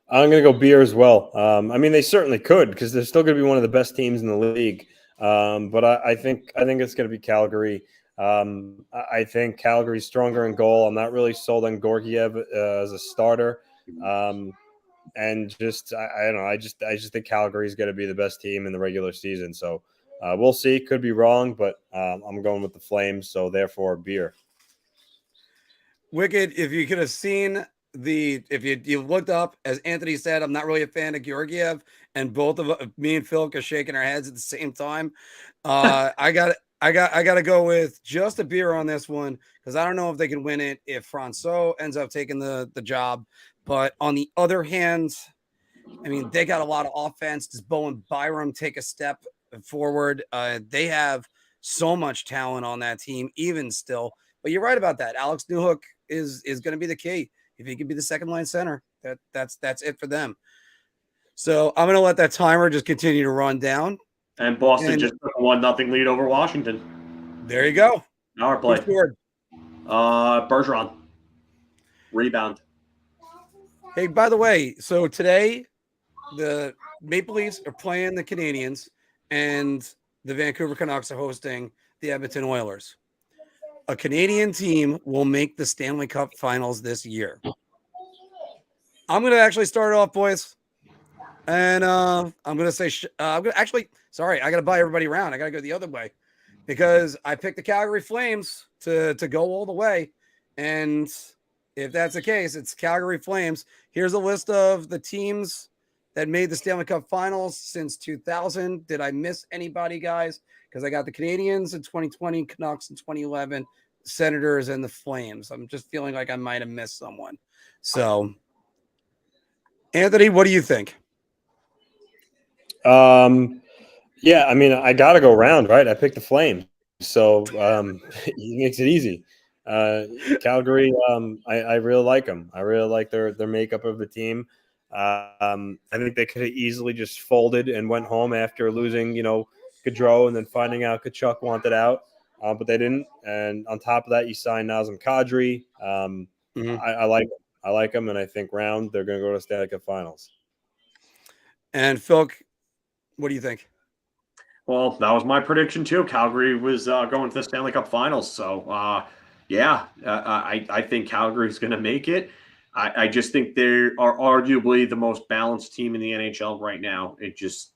I'm going to go beer as well. I mean, they certainly could, because they're still going to be one of the best teams in the league. But I think it's going to be Calgary. I think Calgary's stronger in goal. I'm not really sold on Georgiev as a starter. And just I don't know. I just think Calgary's going to be the best team in the regular season. So we'll see. Could be wrong, but I'm going with the Flames. So therefore, beer. Wicked. If you could have seen if you looked up, as Anthony said, I'm not really a fan of Georgiev, and both of me and Phil are shaking our heads at the same time. I got to go with just a beer on this one, because I don't know if they can win it if Francois ends up taking the job. But on the other hand, I mean, they got a lot of offense. Does Bowen Byram take a step forward. They have so much talent on that team, even still. But you're right about that. Alex Newhook is going to be the key. If he could be the second line center, that's it for them. So I'm going to let that timer just continue to run down. And Boston just took a 1-0 lead over Washington. There you go. Power play. Who scored? Bergeron. Rebound. Hey, by the way, so today the Maple Leafs are playing the Canadiens and the Vancouver Canucks are hosting the Edmonton Oilers. A Canadian team will make the Stanley Cup Finals this year. I'm going to actually start it off, boys. And I'm going to say, I got to buy everybody around. I got to go the other way because I picked the Calgary Flames to go all the way. And if that's the case, it's Calgary Flames. Here's a list of the teams that made the Stanley Cup Finals since 2000. Did I miss anybody, guys? Because I got the Canadiens in 2020, Canucks in 2011, Senators, and the Flames. I'm just feeling like I might have missed someone. So, Anthony, what do you think? Yeah, I mean, I got to go round, right? I picked the Flames. So he makes it easy. Calgary, I really like them. I really like their makeup of the team. I think they could have easily just folded and went home after losing, Gaudreau and then finding out Tkachuk wanted out, but they didn't. And on top of that, you signed Nazem Kadri. I like them, and I think round they're going to go to Stanley Cup Finals. And Filk, what do you think? Well, that was my prediction too. Calgary was going to the Stanley Cup Finals, so I think Calgary is going to make it. I just think they are arguably the most balanced team in the NHL right now.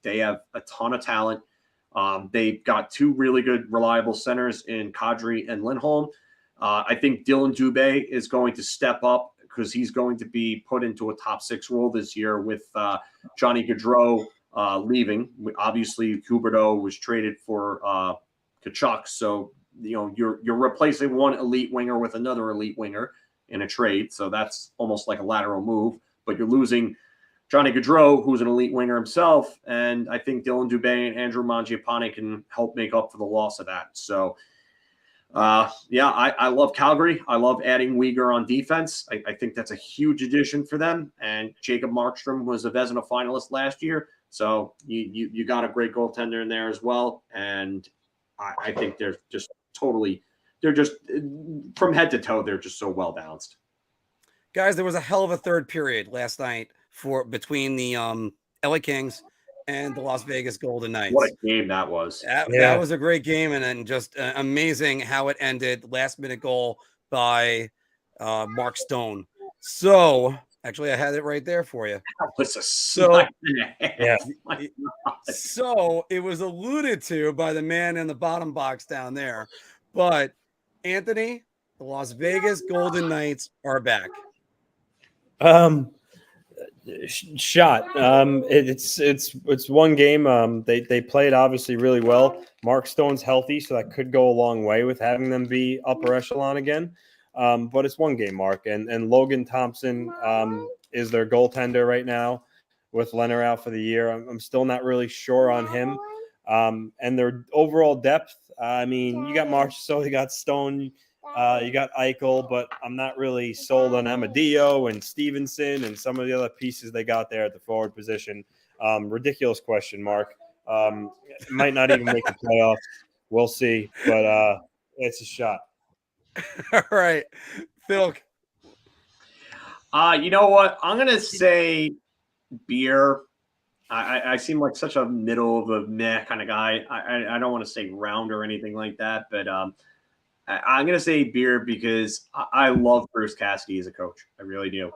They have a ton of talent. They've got two really good, reliable centers in Kadri and Lindholm. I think Dylan Dubé is going to step up because he's going to be put into a top 6 role this year with Johnny Gaudreau leaving. Obviously, Huberdeau was traded for Tkachuk, so you're replacing one elite winger with another elite winger in a trade. So that's almost like a lateral move, but you're losing Johnny Gaudreau, who's an elite winger himself. And I think Dylan Dubé and Andrew Mangiapane can help make up for the loss of that. So I love Calgary. I love adding Weegar on defense. I think that's a huge addition for them. And Jacob Markstrom was a Vezina finalist last year. So you got a great goaltender in there as well. And I think they're just from head to toe, they're just so well balanced. Guys, there was a hell of a third period last night between the LA Kings and the Las Vegas Golden Knights. What a game that was. That was a great game, and then just amazing how it ended. Last-minute goal by Mark Stone. So, actually, I had it right there for you. That was So it was alluded to by the man in the bottom box down there. But, Anthony, the Las Vegas Golden Knights are back. Shot. It's one game. They played obviously really well. Mark Stone's healthy, so that could go a long way with having them be upper echelon again. But it's one game, Mark, and Logan Thompson is their goaltender right now with Leonard out for the year. I'm still not really sure on him. And their overall depth. I mean, you got Marchessault, you got Stone, you got Eichel, but I'm not really sold on Amadio and Stevenson and some of the other pieces they got there at the forward position. Ridiculous question, Mark. Might not even make the playoffs. We'll see, but it's a shot. All right, Filk. You know what? I'm going to say beer. I seem like such a middle of a meh kind of guy. I don't want to say round or anything like that, but I'm going to say beer because I love Bruce Cassidy as a coach. I really do.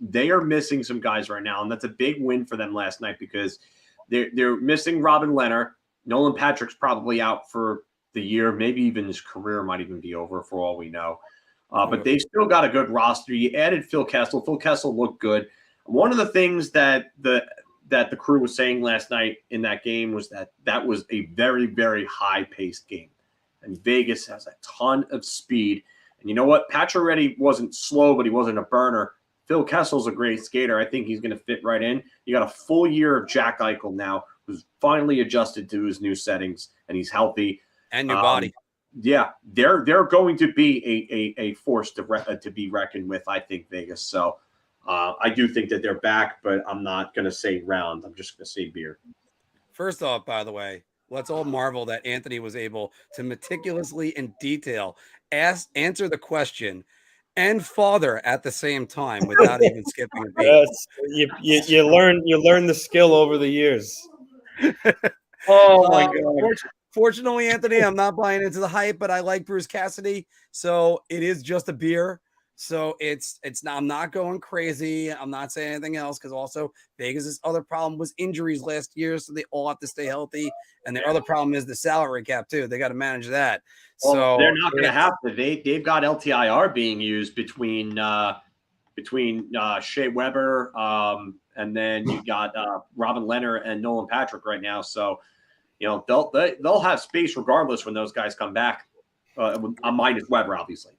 They are missing some guys right now, and that's a big win for them last night because they're missing Robin Leonard. Nolan Patrick's probably out for the year. Maybe even his career might even be over for all we know. But they've still got a good roster. You added Phil Kessel. Phil Kessel looked good. One of the things that the crew was saying last night in that game was that was a very, very high-paced game. And Vegas has a ton of speed. And you know what? Pacioretty wasn't slow, but he wasn't a burner. Phil Kessel's a great skater. I think he's going to fit right in. You got a full year of Jack Eichel now, who's finally adjusted to his new settings, and he's healthy and new body. Yeah, they're going to be a force to be reckoned with, I think, Vegas. So I do think that they're back, but I'm not going to say round. I'm just going to say beer. First off, by the way, let's all marvel that Anthony was able to meticulously in detail answer the question and father at the same time without even skipping a beat. You learn the skill over the years. Oh my God. Fortunately, Anthony, I'm not buying into the hype, but I like Bruce Cassidy, so it is just a beer. So it's not. I'm not going crazy. I'm not saying anything else because also Vegas' other problem was injuries last year, so they all have to stay healthy. And their other problem is the salary cap too. They got to manage that. Well, so they're not going to have to. They've got LTIR being used between Shea Weber, and then you got Robin Leonard and Nolan Patrick right now. So they'll have space regardless when those guys come back. Minus Weber, obviously.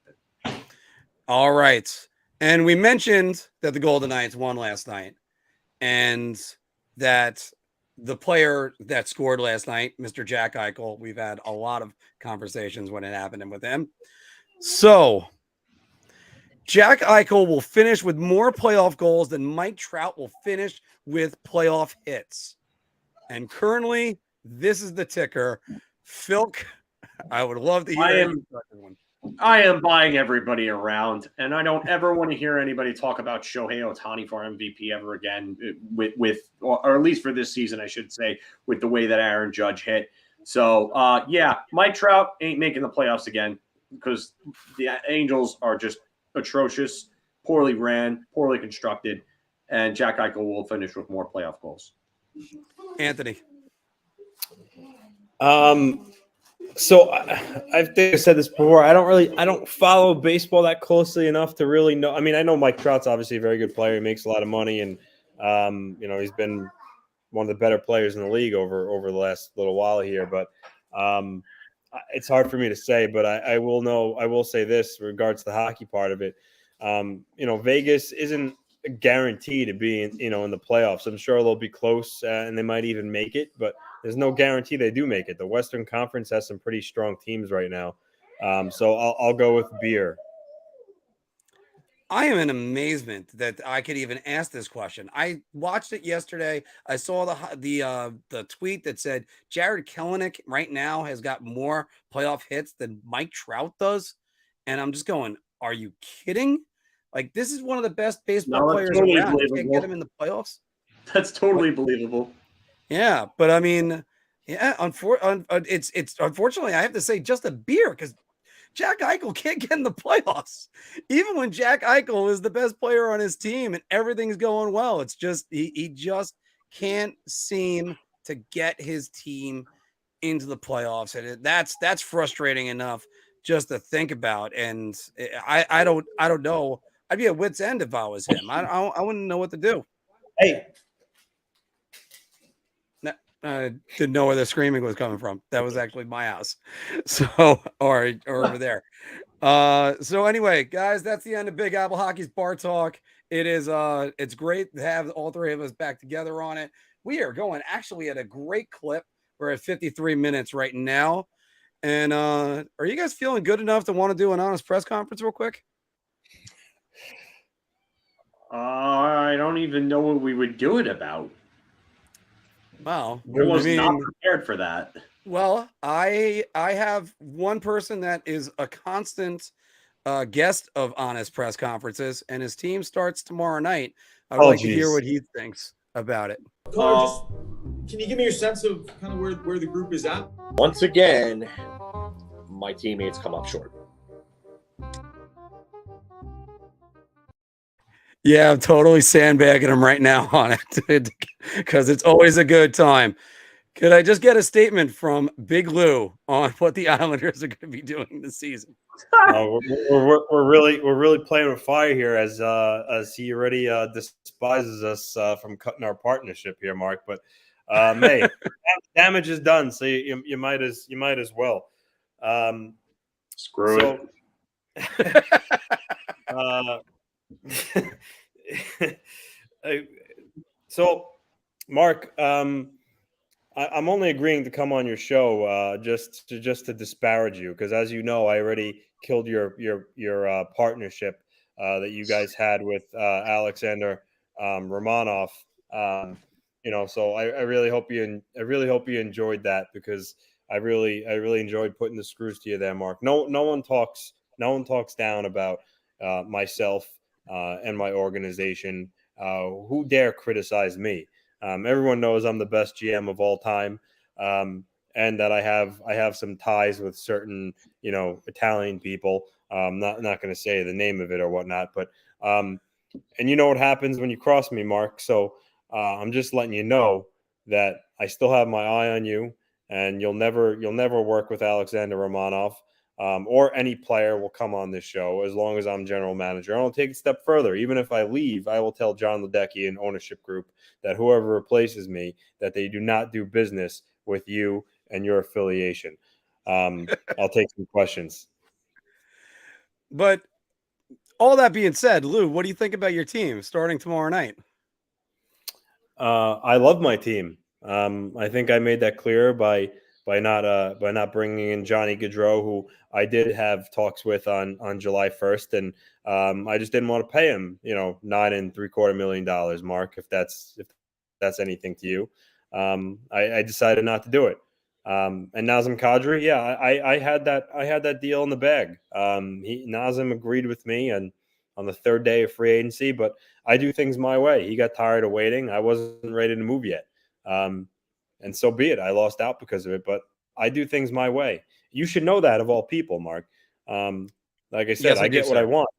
All right. And we mentioned that the Golden Knights won last night and that the player that scored last night, Mr. Jack Eichel, we've had a lot of conversations when it happened with him. So Jack Eichel will finish with more playoff goals than Mike Trout will finish with playoff hits. And currently, this is the ticker. Filk, I would love to hear one. I am buying everybody around, and I don't ever want to hear anybody talk about Shohei Ohtani for MVP ever again, or at least for this season, I should say, with the way that Aaron Judge hit. So, Mike Trout ain't making the playoffs again because the Angels are just atrocious, poorly ran, poorly constructed, and Jack Eichel will finish with more playoff goals. Anthony. So I think I said this before. I don't follow baseball that closely enough to really know. I mean, I know Mike Trout's obviously a very good player. He makes a lot of money, and he's been one of the better players in the league over the last little while here. But it's hard for me to say. But I will say this in regards to the hockey part of it. Vegas isn't a guarantee to be in the playoffs. I'm sure they'll be close and they might even make it, but there's no guarantee they do make it. The Western Conference has some pretty strong teams right now. So I'll go with beer. I am in amazement that I could even ask this question. I watched it yesterday. I saw the tweet that said Jared Kelenic right now has got more playoff hits than Mike Trout does. And I'm just going, are you kidding? Like, this is one of the best baseball players totally around. You can't get him in the playoffs. That's totally believable. Yeah, but I mean, yeah, it's unfortunately I have to say just a beer because Jack Eichel can't get in the playoffs. Even when Jack Eichel is the best player on his team and everything's going well, it's just he just can't seem to get his team into the playoffs, and that's frustrating enough just to think about. And I don't know. I'd be at wit's end if I was him. I wouldn't know what to do. Hey. Didn't know where the screaming was coming from. That was actually my house. So, or over there. So anyway, guys, that's the end of Big Apple Hockey's Bar Talk. It's great to have all three of us back together on it. We are going actually at a great clip. We're at 53 minutes right now. And are you guys feeling good enough to want to do an honest press conference real quick? I don't even know what we would do it about. Wow. I was not prepared for that. Well, I have one person that is a constant guest of Honest Press Conferences, and his team starts tomorrow night. I'd like to hear what he thinks about it. Connor, can you give me your sense of kind of where the group is at? Once again, my teammates come up short. Yeah, I'm totally sandbagging him right now on it because it's always a good time. Could I just get a statement from Big Lou on what the Islanders are going to be doing this season? We're really playing with fire here as he already despises us from cutting our partnership here, Mark. But hey, damage is done, so you might as well. Screw it. So, Mark, I'm only agreeing to come on your show just to disparage you, because as you know, I already killed your partnership that you guys had with Alexander Romanov. So I really hope I really hope you enjoyed that, because I really enjoyed putting the screws to you there, Mark. No one talks down about myself and my organization. Who dare criticize me? Everyone knows I'm the best GM of all time, and that I have some ties with certain Italian people. Not going to say the name of it or whatnot, but and you know what happens when you cross me, Mark. So I'm just letting you know that I still have my eye on you, and you'll never work with Alexander Romanov. Or any player will come on this show as long as I'm general manager. I'll take it a step further. Even if I leave, I will tell John Ledecky and ownership group that whoever replaces me, that they do not do business with you and your affiliation. I'll take some questions. But all that being said, Lou, what do you think about your team starting tomorrow night? I love my team. I think I made that clear by not bringing in Johnny Gaudreau, who I did have talks with on July 1st, and I just didn't want to pay him, $9.75 million, Mark. If that's anything to you, I decided not to do it. And Nazem Kadri, yeah, I had that deal in the bag. Nazem agreed with me and on the third day of free agency, but I do things my way. He got tired of waiting. I wasn't ready to move yet. And so be it. I lost out because of it, but I do things my way. You should know that, of all people, Mark. Like I said, Yes, I get what I sir. want.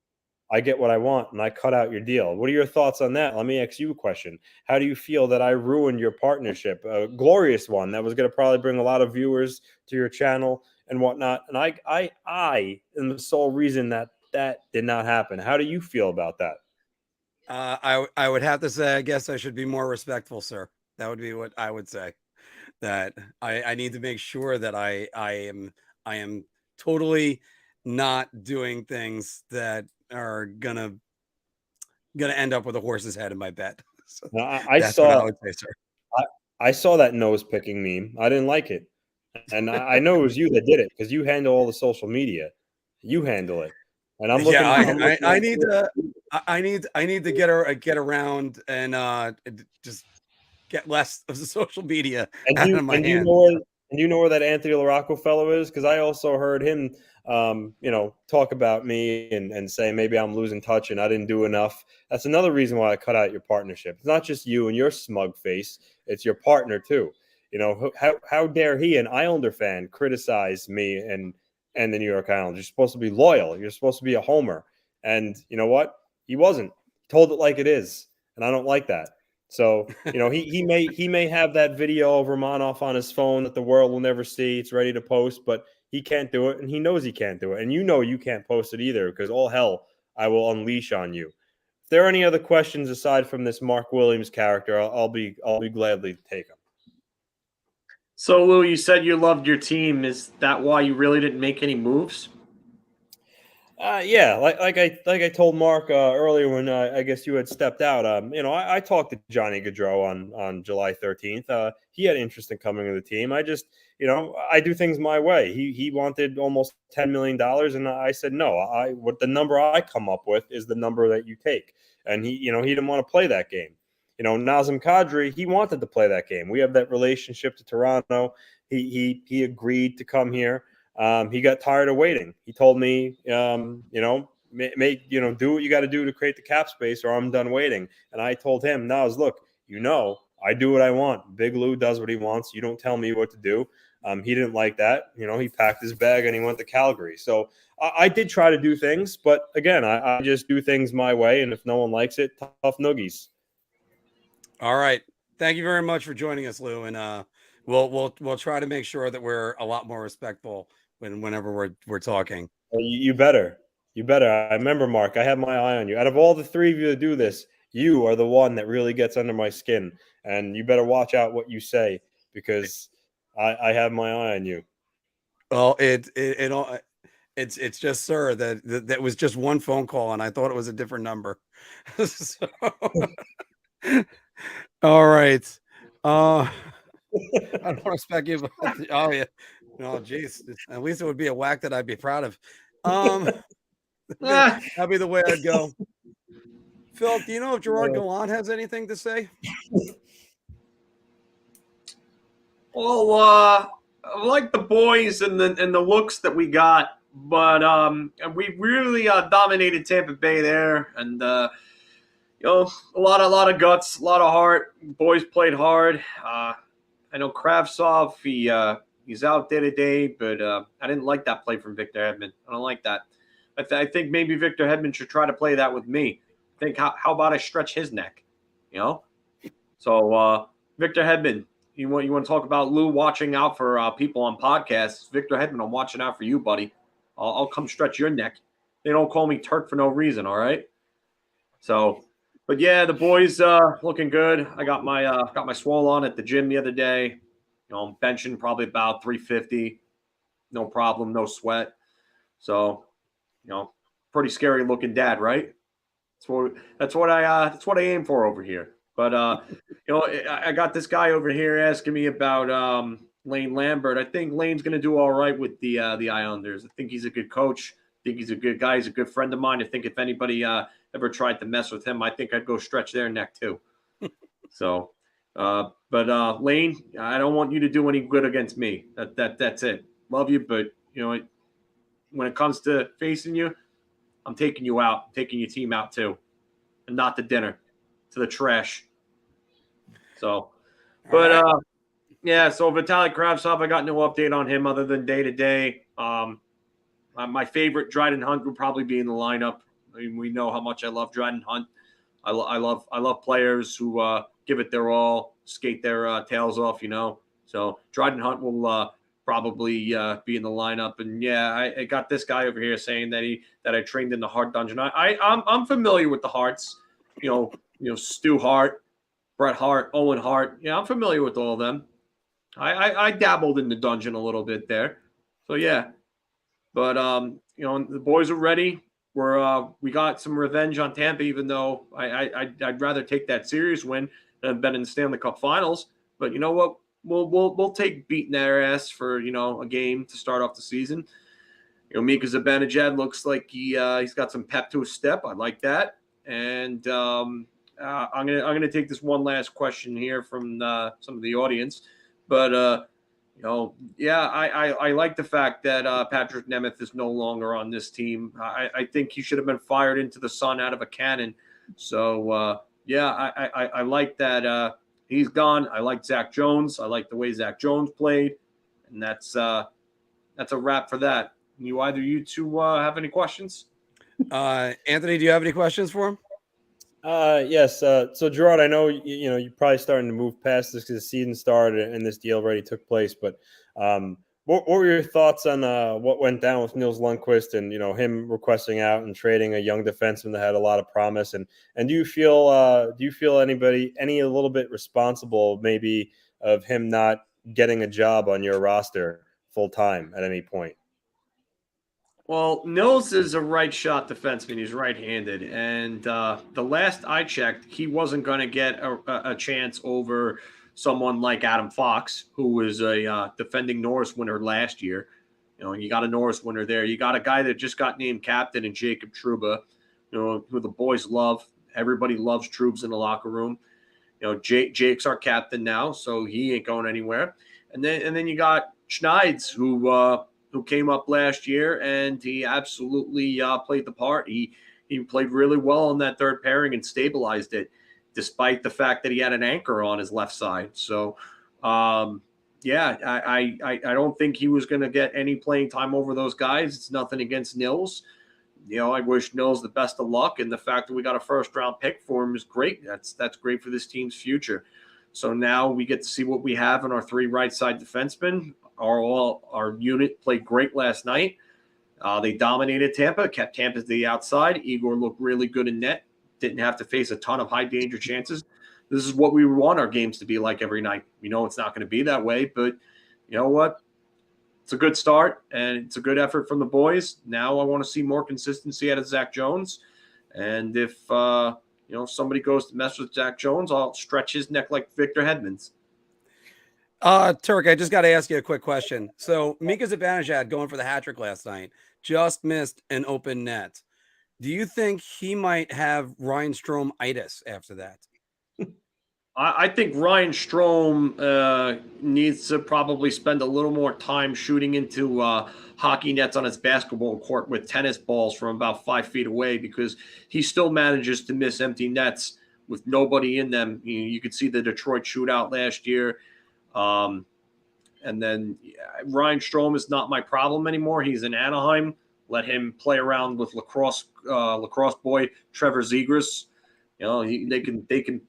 I get what I want, and I cut out your deal. What are your thoughts on that? Let me ask you a question. How do you feel that I ruined your partnership, a glorious one that was going to probably bring a lot of viewers to your channel and whatnot? And I am the sole reason that did not happen. How do you feel about that? I would have to say, I guess I should be more respectful, sir. That would be what I would say. That I need to make sure that I am totally not doing things that are gonna end up with a horse's head in my bed. So Now, I that's what I saw would say, sir. I saw that nose picking meme. I didn't like it, and I know it was you that did it because you handle all the social media. You handle it, and I'm Yeah, looking. I'm looking I at need to I need to get around and just get less of the social media And out you of my and you hands. know where and you know where that Anthony LaRocco fellow is? Because I also heard him, talk about me and say maybe I'm losing touch and I didn't do enough. That's another reason why I cut out your partnership. It's not just you and your smug face; it's your partner too. How dare he, an Islander fan, criticize me and the New York Islanders? You're supposed to be loyal. You're supposed to be a homer. And you know what? He wasn't. He told it like it is, and I don't like that. So he may have that video of Romanov on his phone that the world will never see. It's ready to post, but he can't do it, and he knows he can't do it, and you can't post it either because all hell I will unleash on you. If there are any other questions aside from this Mark Williams character, I'll be gladly to take them. So, Lou, you said you loved your team. Is that why you really didn't make any moves? Yeah, like I told Mark earlier when I guess you had stepped out. I talked to Johnny Gaudreau on July 13th. He had interest in coming to the team. I just, I do things my way. He wanted almost $10 million, and I said no. What the number I come up with is the number that you take. And he didn't want to play that game. Nazem Kadri, he wanted to play that game. We have that relationship to Toronto. He agreed to come here. He got tired of waiting. He told me, do what you got to do to create the cap space, or I'm done waiting. And I told him, Nas, look, I do what I want. Big Lou does what he wants. You don't tell me what to do. He didn't like that. He packed his bag and he went to Calgary. So I did try to do things, but again, I just do things my way. And if no one likes it, tough noogies. All right. Thank you very much for joining us, Lou. And we'll try to make sure that we're a lot more respectful whenever we're talking. You better. I remember, Mark, I have my eye on you. Out of all the three of you that do this, you are the one that really gets under my skin. And you better watch out what you say, because I have my eye on you. Well, it's just, sir, that was just one phone call, and I thought it was a different number. So, all right. I don't want to speculate. Oh yeah, no, geez. At least it would be a whack that I'd be proud of. Ah, That'd be the way I'd go. Phil, do you know if Gerard Gallant has anything to say? well, I like the boys and the looks that we got, but we really dominated Tampa Bay there, and a lot of guts, a lot of heart. Boys played hard. I know Kravtsov, he's out day to day, but I didn't like that play from Victor Hedman. I don't like that. I think maybe Victor Hedman should try to play that with me. Think how about I stretch his neck, So Victor Hedman, you want to talk about Lou watching out for people on podcasts? Victor Hedman, I'm watching out for you, buddy. I'll come stretch your neck. They don't call me Turk for no reason, all right? So, but yeah, the boys looking good. I got my swole on at the gym the other day. I'm benching probably about 350, no problem, no sweat. So, pretty scary looking dad, right? That's what I aim for over here. But I got this guy over here asking me about Lane Lambert. I think Lane's going to do all right with the Islanders. I think he's a good coach. I think he's a good guy. He's a good friend of mine. I think if anybody ever tried to mess with him, I think I'd go stretch their neck too. So, but Lane, I don't want you to do any good against me. That's it. Love you, but when it comes to facing you, I'm taking you out, I'm taking your team out too, and not to dinner, to the trash. So, but yeah. So Vitaly Kravtsov, I got no update on him other than day to day. My favorite Dryden Hunt would probably be in the lineup. I mean, we know how much I love Dryden Hunt. I love players who give it their all, skate their tails off. So Dryden Hunt will probably be in the lineup. And yeah, I got this guy over here saying that I trained in the Hart Dungeon. I'm familiar with the Harts, Stu Hart, Bret Hart, Owen Hart. Yeah, I'm familiar with all of them. I dabbled in the dungeon a little bit there. So yeah. But the boys are ready. We got some revenge on Tampa, even though I'd rather take that series win than have been in the Stanley Cup Finals. But you know what? We'll take beating their ass for a game to start off the season. Mika Zibanejad looks like he's got some pep to his step. I like that. And I'm gonna take this one last question here from some of the audience. But I like the fact that Patrick Nemeth is no longer on this team. I think he should have been fired into the sun out of a cannon. So I like that. He's gone. I like Zach Jones. I like the way Zach Jones played, and that's a wrap for that. Either you two have any questions? Anthony, do you have any questions for him? Yes. So Gerard, I know you're probably starting to move past this because the season started and this deal already took place. But what were your thoughts on what went down with Nils Lundkvist and him requesting out and trading a young defenseman that had a lot of promise? And do you feel anybody a little bit responsible maybe of him not getting a job on your roster full time at any point? Well, Nils is a right shot defenseman. He's right-handed. And the last I checked, he wasn't going to get a chance over someone like Adam Fox, who was a defending Norris winner last year. You got a Norris winner there. You got a guy that just got named captain in Jacob Trouba, who the boys love. Everybody loves Troubs in the locker room. Jake's our captain now, so he ain't going anywhere. And then you got Schneids, who came up last year, and he absolutely played the part. He played really well on that third pairing and stabilized it, despite the fact that he had an anchor on his left side. So, I don't think he was going to get any playing time over those guys. It's nothing against Nils. I wish Nils the best of luck, and the fact that we got a first-round pick for him is great. That's great for this team's future. So now we get to see what we have in our three right-side defensemen. Our unit played great last night. They dominated Tampa, kept Tampa to the outside. Igor looked really good in net. Didn't have to face a ton of high danger chances. This is what we want our games to be like every night. We know it's not going to be that way, but you know what? It's a good start, and it's a good effort from the boys. Now I want to see more consistency out of Zach Jones. And if somebody goes to mess with Zach Jones, I'll stretch his neck like Victor Hedman's. Turk, I just got to ask you a quick question. So Mika Zibanejad going for the hat trick last night just missed an open net. Do you think he might have Ryan Strome-itis after that? I think Ryan Strome needs to probably spend a little more time shooting into hockey nets on his basketball court with tennis balls from about 5 feet away, because he still manages to miss empty nets with nobody in them. You could see the Detroit shootout last year. And then Ryan Strome is not my problem anymore. He's in Anaheim. Let him play around with lacrosse boy Trevor Zegras. They can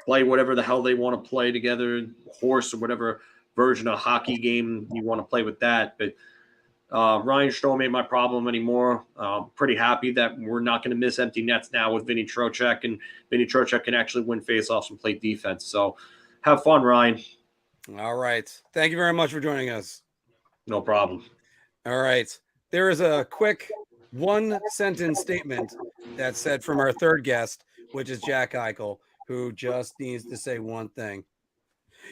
play whatever the hell they want to play together, horse or whatever version of hockey game you want to play with that. But Ryan Strome ain't my problem anymore. Pretty happy that we're not going to miss empty nets now with Vinny Trocheck, and Vinny Trocheck can actually win faceoffs and play defense. So have fun, Ryan. All right. Thank you very much for joining us. No problem. All right. There is a quick one-sentence statement that's said from our third guest, which is Jack Eichel, who just needs to say one thing.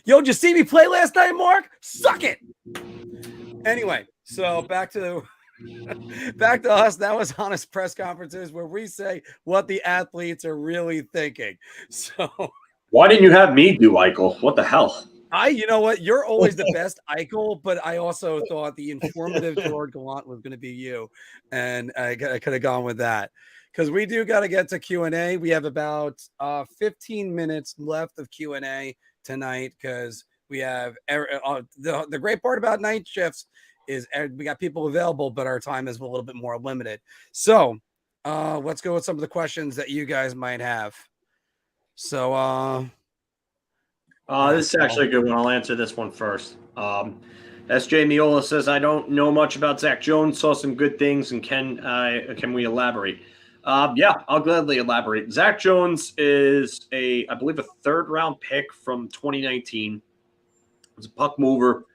Yo, did you see me play last night, Marc? Suck it. Anyway, so back to us. That was honest press conferences where we say what the athletes are really thinking. So why didn't you have me do Eichel? What the hell? You know what? You're always the best Eichel, but I also thought the informative George Gallant was going to be you, and I could have gone with that. Because we do got to get to Q&A. We have about 15 minutes left of Q&A tonight, because we have the great part about night shifts is we got people available, but our time is a little bit more limited. So let's go with some of the questions that you guys might have. So this is actually a good one. I'll answer this one first. SJ Miola says, I don't know much about Zach Jones, saw some good things, and can we elaborate? Yeah, I'll gladly elaborate. Zach Jones is I believe a third-round pick from 2019. He's a puck mover.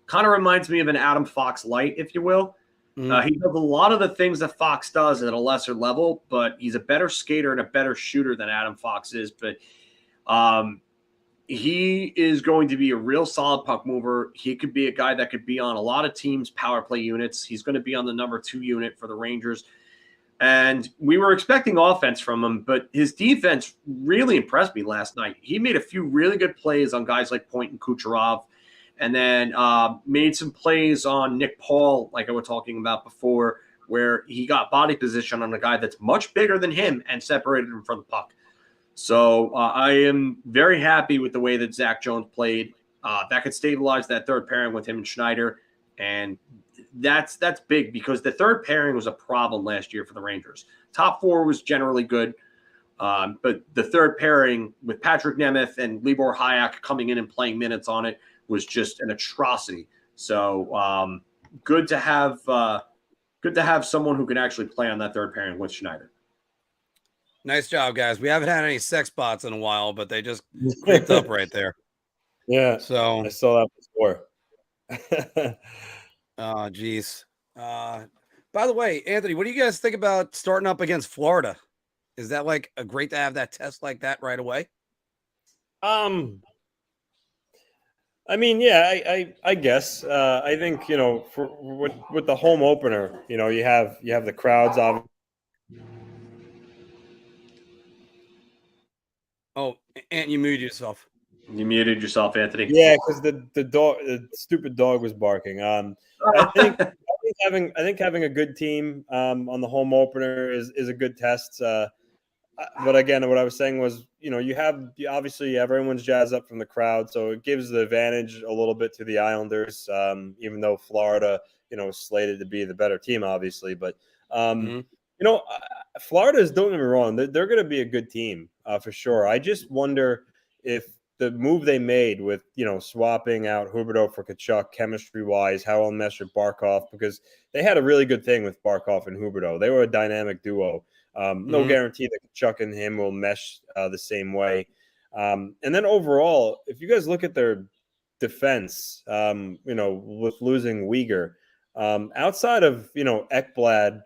Kind of reminds me of an Adam Fox light, if you will. Mm-hmm. He does a lot of the things that Fox does at a lesser level, but he's a better skater and a better shooter than Adam Fox is. But he is going to be a real solid puck mover. He could be a guy that could be on a lot of teams' power play units. He's going to be on the number 2 unit for the Rangers. And we were expecting offense from him, but his defense really impressed me last night. He made a few really good plays on guys like Point and Kucherov, and then made some plays on Nick Paul, like I was talking about before, where he got body position on a guy that's much bigger than him and separated him from the puck. So I am very happy with the way that Zach Jones played. That could stabilize that third pairing with him and Schneider, and that's big, because the third pairing was a problem last year for the Rangers. Top 4 was generally good, but the third pairing with Patrick Nemeth and Libor Hayek coming in and playing minutes on it was just an atrocity. So good to have someone who can actually play on that third pairing with Schneider. Nice job, guys. We haven't had any sex bots in a while, but they just creeped up right there. Yeah. So I saw that before. Oh, geez. By the way, Anthony, what do you guys think about starting up against Florida? Is that like a great to have that test like that right away? I mean, yeah, I guess. I think, with the home opener, you have the crowds obviously. Oh, and you muted yourself. You muted yourself, Anthony. Yeah, because the stupid dog was barking. I think having a good team on the home opener is a good test. But again, what I was saying was, obviously everyone's jazzed up from the crowd, so it gives the advantage a little bit to the Islanders, even though Florida, is slated to be the better team, obviously. But Florida is, don't get me wrong, they're going to be a good team for sure. I just wonder if the move they made with, swapping out Huberdeau for Tkachuk, chemistry-wise, how well mesh with Barkov, because they had a really good thing with Barkov and Huberdeau. They were a dynamic duo. No guarantee that Tkachuk and him will mesh the same way. And then overall, if you guys look at their defense, with losing Uyghur, outside of, Ekblad,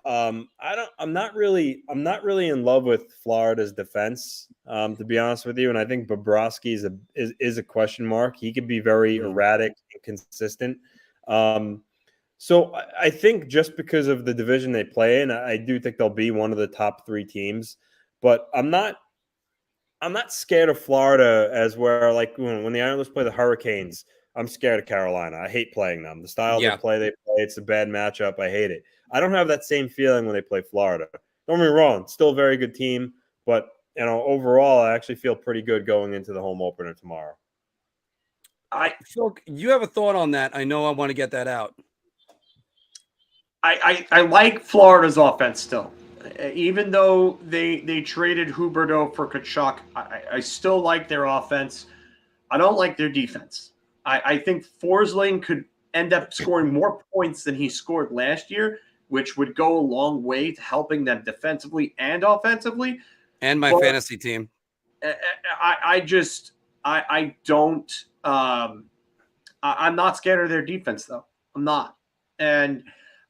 I'm not really in love with Florida's defense, to be honest with you. And I think Bobrovsky is a question mark. He could be very erratic and consistent. So I think just because of the division they play in, I do think they'll be one of the top 3 teams. But I'm not scared of Florida as where, like, when the Islanders play the Hurricanes, I'm scared of Carolina. I hate playing them. The style they play, it's a bad matchup. I hate it. I don't have that same feeling when they play Florida. Don't get me wrong, still a very good team, but overall, I actually feel pretty good going into the home opener tomorrow. Filk, you have a thought on that? I know I want to get that out. I like Florida's offense still. Even though they traded Huberdeau for Tkachuk, I still like their offense. I don't like their defense. I think Forsling could end up scoring more points than he scored last year, which would go a long way to helping them defensively and offensively. And my fantasy team. I'm not scared of their defense, though. I'm not. And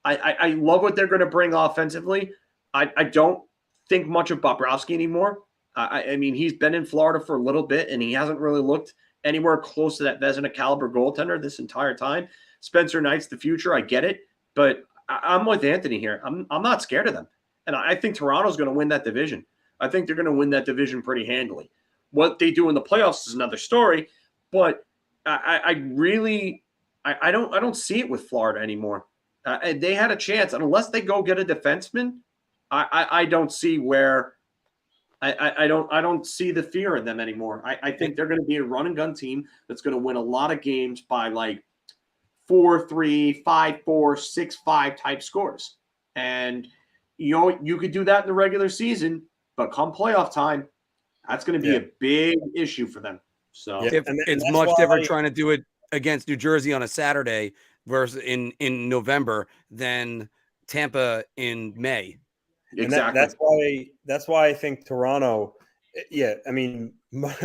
I love what they're going to bring offensively. I don't think much of Bobrovsky anymore. I mean, he's been in Florida for a little bit, and he hasn't really looked anywhere close to that Vezina caliber goaltender this entire time. Spencer Knight's the future. I get it. But I'm with Anthony here. I'm not scared of them. And I think Toronto's going to win that division. I think they're going to win that division pretty handily. What they do in the playoffs is another story. But I don't see it with Florida anymore. They had a chance. And unless they go get a defenseman, I don't see where I don't see the fear in them anymore. I think they're going to be a run and gun team that's going to win a lot of games by like 4-3, 5-4, 6-5 type scores. And you could do that in the regular season, but come playoff time, that's going to be a big issue for them. So it's much different trying to do it against New Jersey on a Saturday versus in November than Tampa in May. Exactly. That's why I think Toronto. Yeah, I mean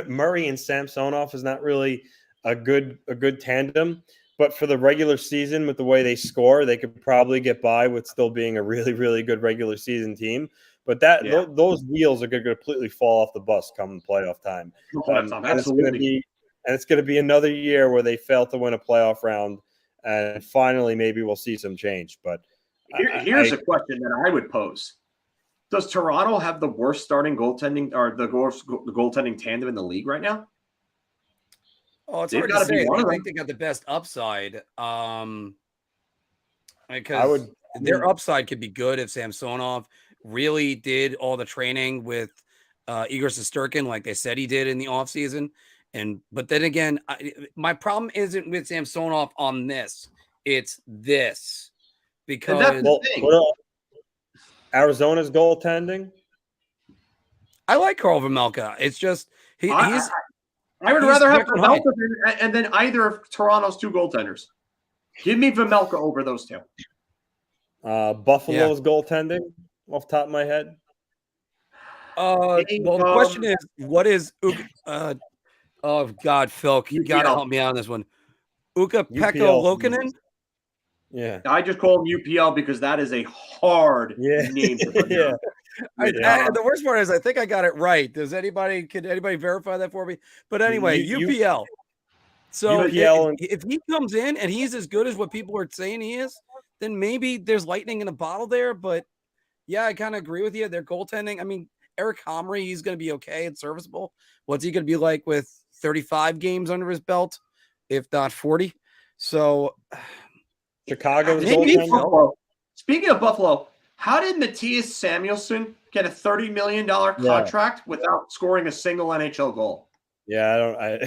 Murray and Samsonov is not really a good tandem, but for the regular season with the way they score, they could probably get by with still being a really, really good regular season team. But those wheels are going to completely fall off the bus come playoff time. Absolutely. And it's going to be another year where they fail to win a playoff round, and finally maybe we'll see some change. But here's a question that I would pose. Does Toronto have the worst starting goaltending or the goaltending tandem in the league right now? Oh, it's hard to say. I think they got the best upside. Because their upside could be good if Samsonov really did all the training with Igor Shesterkin like they said he did in the offseason. But then again, my problem isn't with Samsonov on this. It's this. Because that's the thing. Arizona's goaltending. I like Carl Vejmelka. It's just I would rather have Vejmelka and then either of Toronto's 2 goaltenders. Give me Vejmelka over those 2. Buffalo's goaltending off the top of my head. Well, the question is, what is oh God, Filk, you gotta help me out on this one. Ukko-Pekka Luukkonen? Yeah, I just call him UPL because that is a hard name to pronounce. The worst part is I think I got it right. Could anybody verify that for me? But anyway, UPL. So if he comes in and he's as good as what people are saying he is, then maybe there's lightning in a bottle there. But yeah, I kind of agree with you. Their goaltending. I mean, Eric Comrie, he's going to be okay and serviceable. What's he going to be like with 35 games under his belt, if not 40? So Chicago's Buffalo. Speaking of Buffalo, how did Matthias Samuelsson get a $30 million contract without scoring a single NHL goal? Yeah,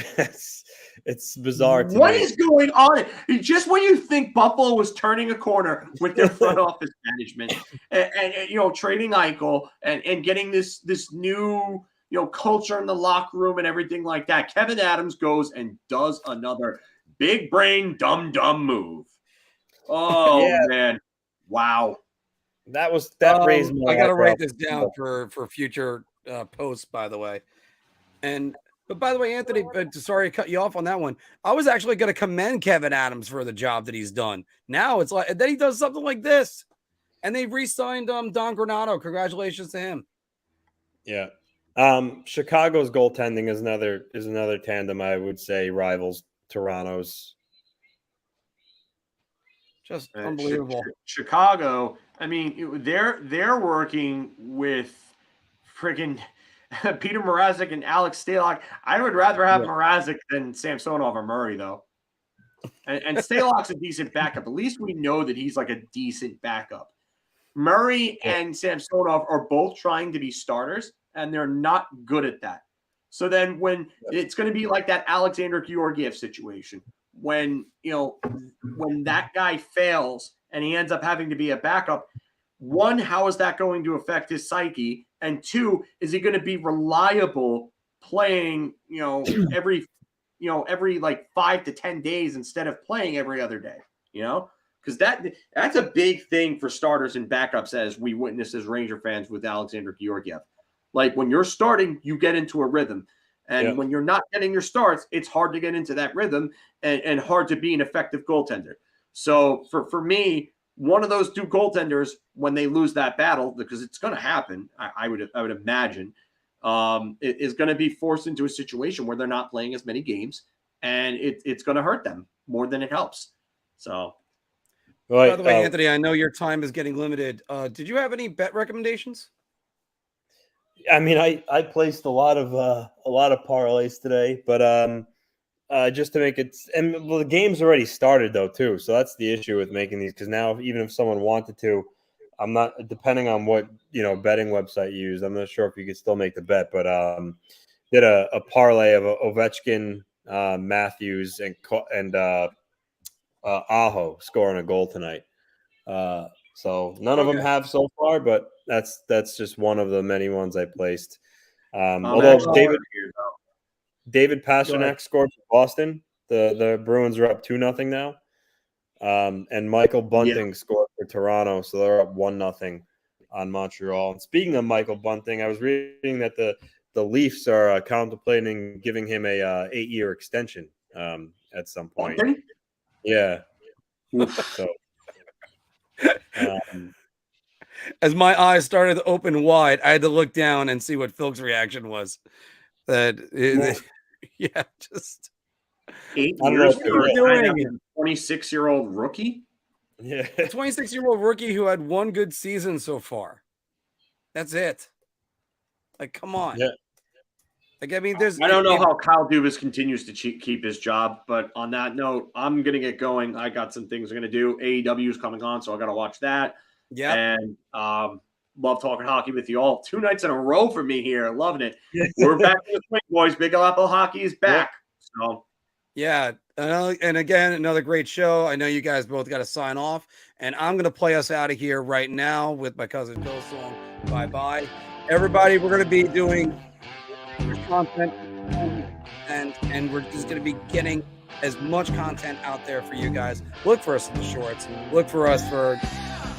it's bizarre to me. What is going on? Just when you think Buffalo was turning a corner with their front office management and trading Eichel and getting this new culture in the locker room and everything like that, Kevin Adams goes and does another big brain dumb move. Oh man. Wow. That raised my I gotta write this down for future posts, by the way. But by the way, Anthony, sorry to cut you off on that one. I was actually going to commend Kevin Adams for the job that he's done. Now it's like then he does something like this, And they re-signed Don Granato. Congratulations to him. Yeah. Chicago's goaltending is another tandem I would say rivals Toronto's. Just unbelievable. Chicago, I mean, they're working with friggin' Peter Mrazek and Alex Stalock. I would rather have Mrazek than Samsonov or Murray, though. And Stalock's a decent backup. At least we know that he's like a decent backup. Murray and Samsonov are both trying to be starters, and they're not good at that. So then when it's going to be like that Alexander Georgiev situation, when that guy fails and he ends up having to be a backup, one, how is that going to affect his psyche? And two, is he going to be reliable playing, every like 5 to 10 days instead of playing every other day, because that's a big thing for starters and backups, as we witnessed as Ranger fans with Alexander Georgiev. Like when you're starting, you get into a rhythm. And when you're not getting your starts, it's hard to get into that rhythm and hard to be an effective goaltender. So for me, one of those two goaltenders, when they lose that battle, because it's going to happen, I would imagine, is going to be forced into a situation where they're not playing as many games, and it's going to hurt them more than it helps. So, by the way, Anthony, I know your time is getting limited. Did you have any bet recommendations? I mean, I placed a lot of parlays today, but just to make it, and the game's already started though too, so that's the issue with making these. Because now, even if someone wanted to, I'm not, depending on what betting website you use, I'm not sure if you could still make the bet. But did a parlay of Ovechkin, Matthews, and Aho scoring a goal tonight. So none of them have so far, but that's just one of the many ones I placed. Although David Pastrnak scored for Boston. The Bruins are up 2-0 now. And Michael Bunting scored for Toronto, so they're up 1-0 on Montreal. And speaking of Michael Bunting, I was reading that the Leafs are contemplating giving him a 8-year extension at some point. Bunting? Yeah. So, as my eyes started to open wide, I had to look down and see what Filk's reaction was. Just 8 years for a doing 26-year-old rookie. Yeah, a 26-year-old rookie who had one good season so far. That's it. Like, come on. Yeah. Like, I mean, I don't know how Kyle Dubas continues to keep his job, but on that note, I'm gonna get going. I got some things I'm gonna do. AEW is coming on, so I gotta watch that. Yeah. And love talking hockey with you all. 2 nights in a row for me here. Loving it. We're back in the swing, boys. Big Apple Hockey is back. So yeah. And again, another great show. I know you guys both got to sign off, and I'm going to play us out of here right now with my cousin Phil's song, Bye-Bye. Everybody, we're going to be doing content, and we're just going to be getting as much content out there for you guys. Look for us in the shorts. Look for us for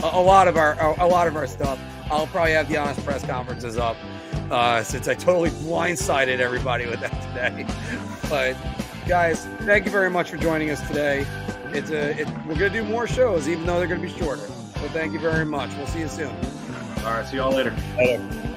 a lot of our stuff. I'll probably have the Honest Press conferences up since I totally blindsided everybody with that today. But guys, thank you very much for joining us today. We're gonna do more shows, even though they're gonna be shorter. So thank you very much. We'll see you soon. all right, see y'all later. Later.